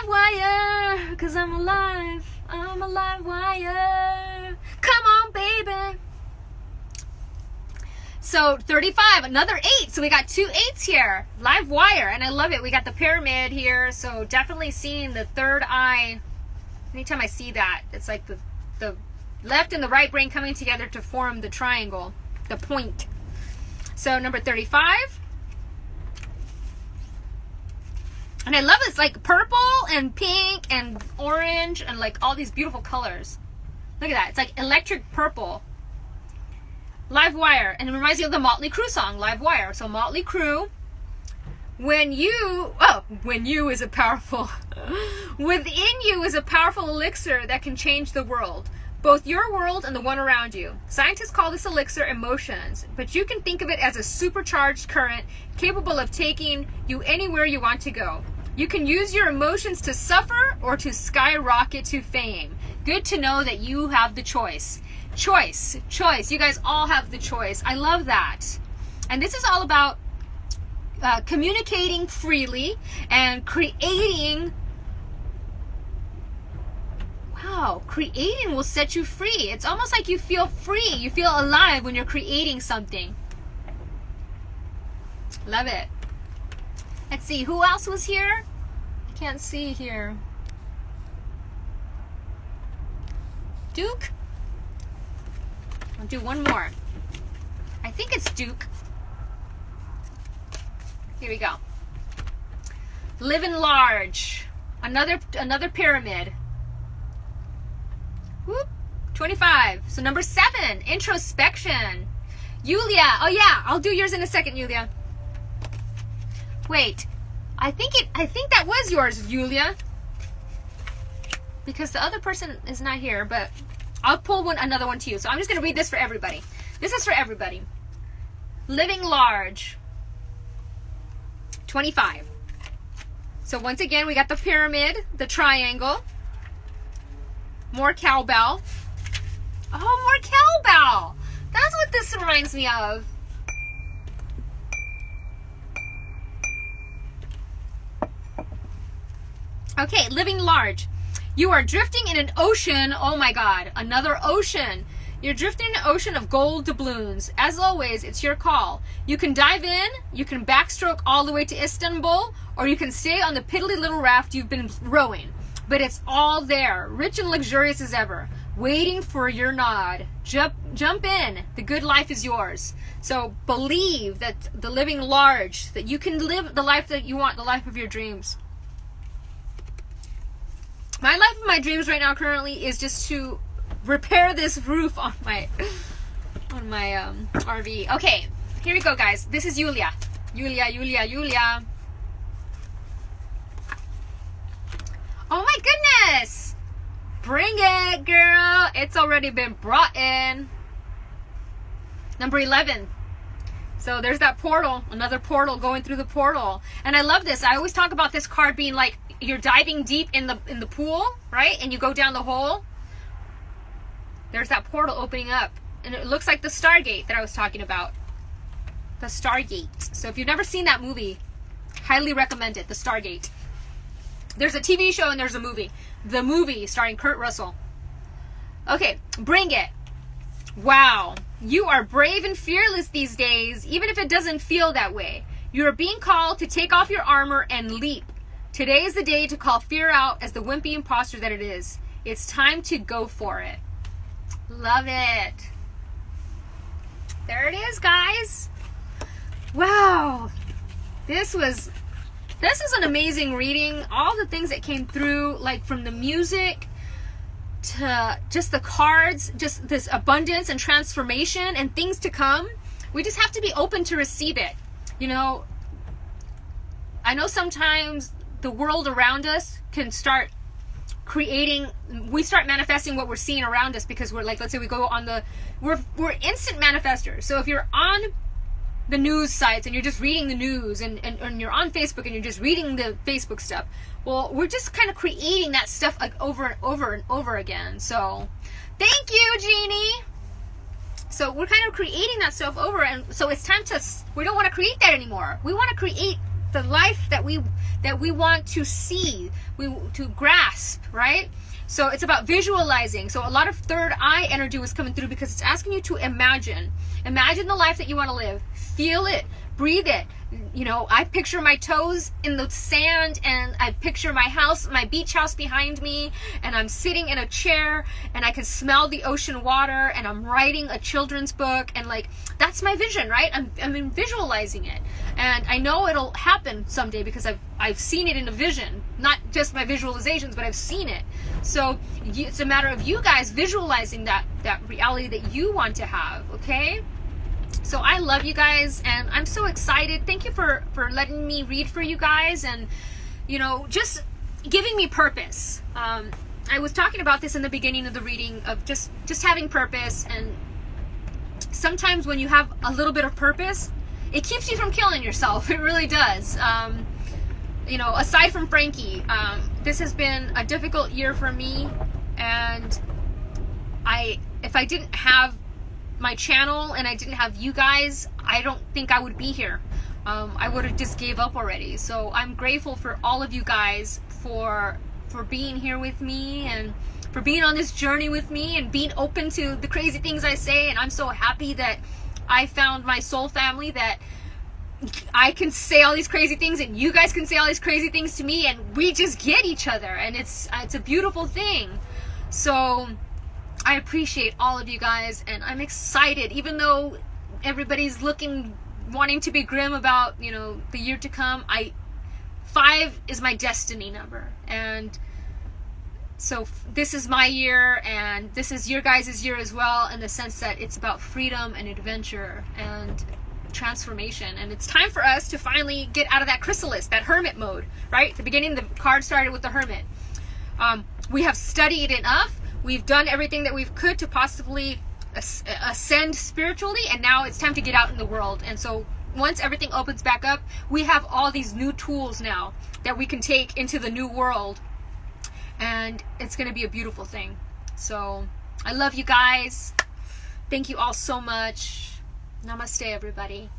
wire. 'Cause I'm alive wire. Come on, baby. So 35, another 8. So we got 2 8s here. Live wire, and I love it. We got the pyramid here, so definitely seeing the third eye. Anytime I see that, it's like the left and the right brain coming together to form the triangle, the point. So number 35. And I love it. It's like purple and pink and orange and like all these beautiful colors. Look at that. It's like electric purple. Live wire. And it reminds me of the Motley Crue song, Live Wire. So Motley Crue, when you is a powerful, within you is a powerful elixir that can change the world. Both your world and the one around you. Scientists call this elixir emotions, but you can think of it as a supercharged current capable of taking you anywhere you want to go. You can use your emotions to suffer or to skyrocket to fame. Good to know that you have the choice. Choice. You guys all have the choice. I love that. And this is all about communicating freely and creating. Wow, creating will set you free. It's almost like you feel free. You feel alive when you're creating something. Love it. Let's see, who else was here? I can't see here. Duke? I'll do one more. I think it's Duke. Here we go. Living large. Another pyramid. Whoop. 25. So number 7, introspection. Yulia. Oh yeah, I'll do yours in a second, Yulia. Wait. I think that was yours, Yulia. Because the other person is not here, but I'll pull another one to you. So I'm just going to read this for everybody. This is for everybody. Living large. 25. So once again, we got the pyramid, the triangle. More cowbell. Oh, more cowbell. That's what this reminds me of. Okay, living large. You are drifting in an ocean. Oh my God, another ocean. You're drifting in an ocean of gold doubloons. As always, it's your call. You can dive in, you can backstroke all the way to Istanbul, or you can stay on the piddly little raft you've been rowing. But it's all there, rich and luxurious as ever, waiting for your nod. Jump in. The good life is yours. So believe that the living large, that you can live the life that you want, the life of your dreams. My life of my dreams right now currently is just to repair this roof on my RV. Okay, here we go, guys. This is Yulia. Yulia. Oh my goodness! Bring it, girl. It's already been brought in. Number 11. So there's that portal, another portal going through the portal. And I love this. I always talk about this card being like you're diving deep in the pool, right? And you go down the hole. There's that portal opening up. And it looks like the Stargate that I was talking about. The Stargate. So if you've never seen that movie, highly recommend it, The Stargate. There's a TV show and there's a movie. The movie starring Kurt Russell. Okay, bring it. Wow. You are brave and fearless these days, even if it doesn't feel that way. You are being called to take off your armor and leap. Today is the day to call fear out as the wimpy imposter that it is. It's time to go for it. Love it. There it is, guys. Wow. This was an amazing reading. All the things that came through, like from the music to just the cards, just this abundance and transformation and things to come. We just have to be open to receive it. You know, I know sometimes the world around us can start we start manifesting what we're seeing around us because we're like, let's say we go on we're instant manifestors. So if you're on the news sites and you're just reading the news and you're on Facebook and you're just reading the Facebook stuff, well, we're just kind of creating that stuff like over and over and over again. So thank you, Jeannie. So we're kind of creating that stuff over, and so it's time we don't want to create that anymore. We want to create the life that we want to see, to grasp, right? So it's about visualizing. So a lot of third eye energy was coming through because it's asking you to imagine the life that you want to live. Feel it, breathe it. You know, I picture my toes in the sand, and I picture my house, my beach house behind me, and I'm sitting in a chair, and I can smell the ocean water, and I'm writing a children's book, and like, that's my vision, right? I'm visualizing it, and I know it'll happen someday because I've seen it in a vision, not just my visualizations, but I've seen it. So it's a matter of you guys visualizing that reality that you want to have, okay? So I love you guys, and I'm so excited. Thank you for letting me read for you guys, and, you know, just giving me purpose. I was talking about this in the beginning of the reading of just having purpose, and sometimes when you have a little bit of purpose, it keeps you from killing yourself. It really does. You know, aside from Frankie, this has been a difficult year for me, and if I didn't have my channel and I didn't have you guys, I don't think I would be here. I would have just gave up already. So I'm grateful for all of you guys for being here with me and for being on this journey with me and being open to the crazy things I say. And I'm so happy that I found my soul family, that I can say all these crazy things and you guys can say all these crazy things to me, and we just get each other, and it's a beautiful thing. So I appreciate all of you guys, and I'm excited, even though everybody's wanting to be grim about, you know, the year to come. 5 is my destiny number, and so this is my year, and this is your guys' year as well, in the sense that it's about freedom and adventure and transformation. And it's time for us to finally get out of that chrysalis, that hermit mode, right? At the beginning, the card started with the hermit. We have studied enough. We've done everything that we could to possibly ascend spiritually, and now it's time to get out in the world. And so once everything opens back up, we have all these new tools now that we can take into the new world, and it's going to be a beautiful thing. So I love you guys. Thank you all so much. Namaste, everybody.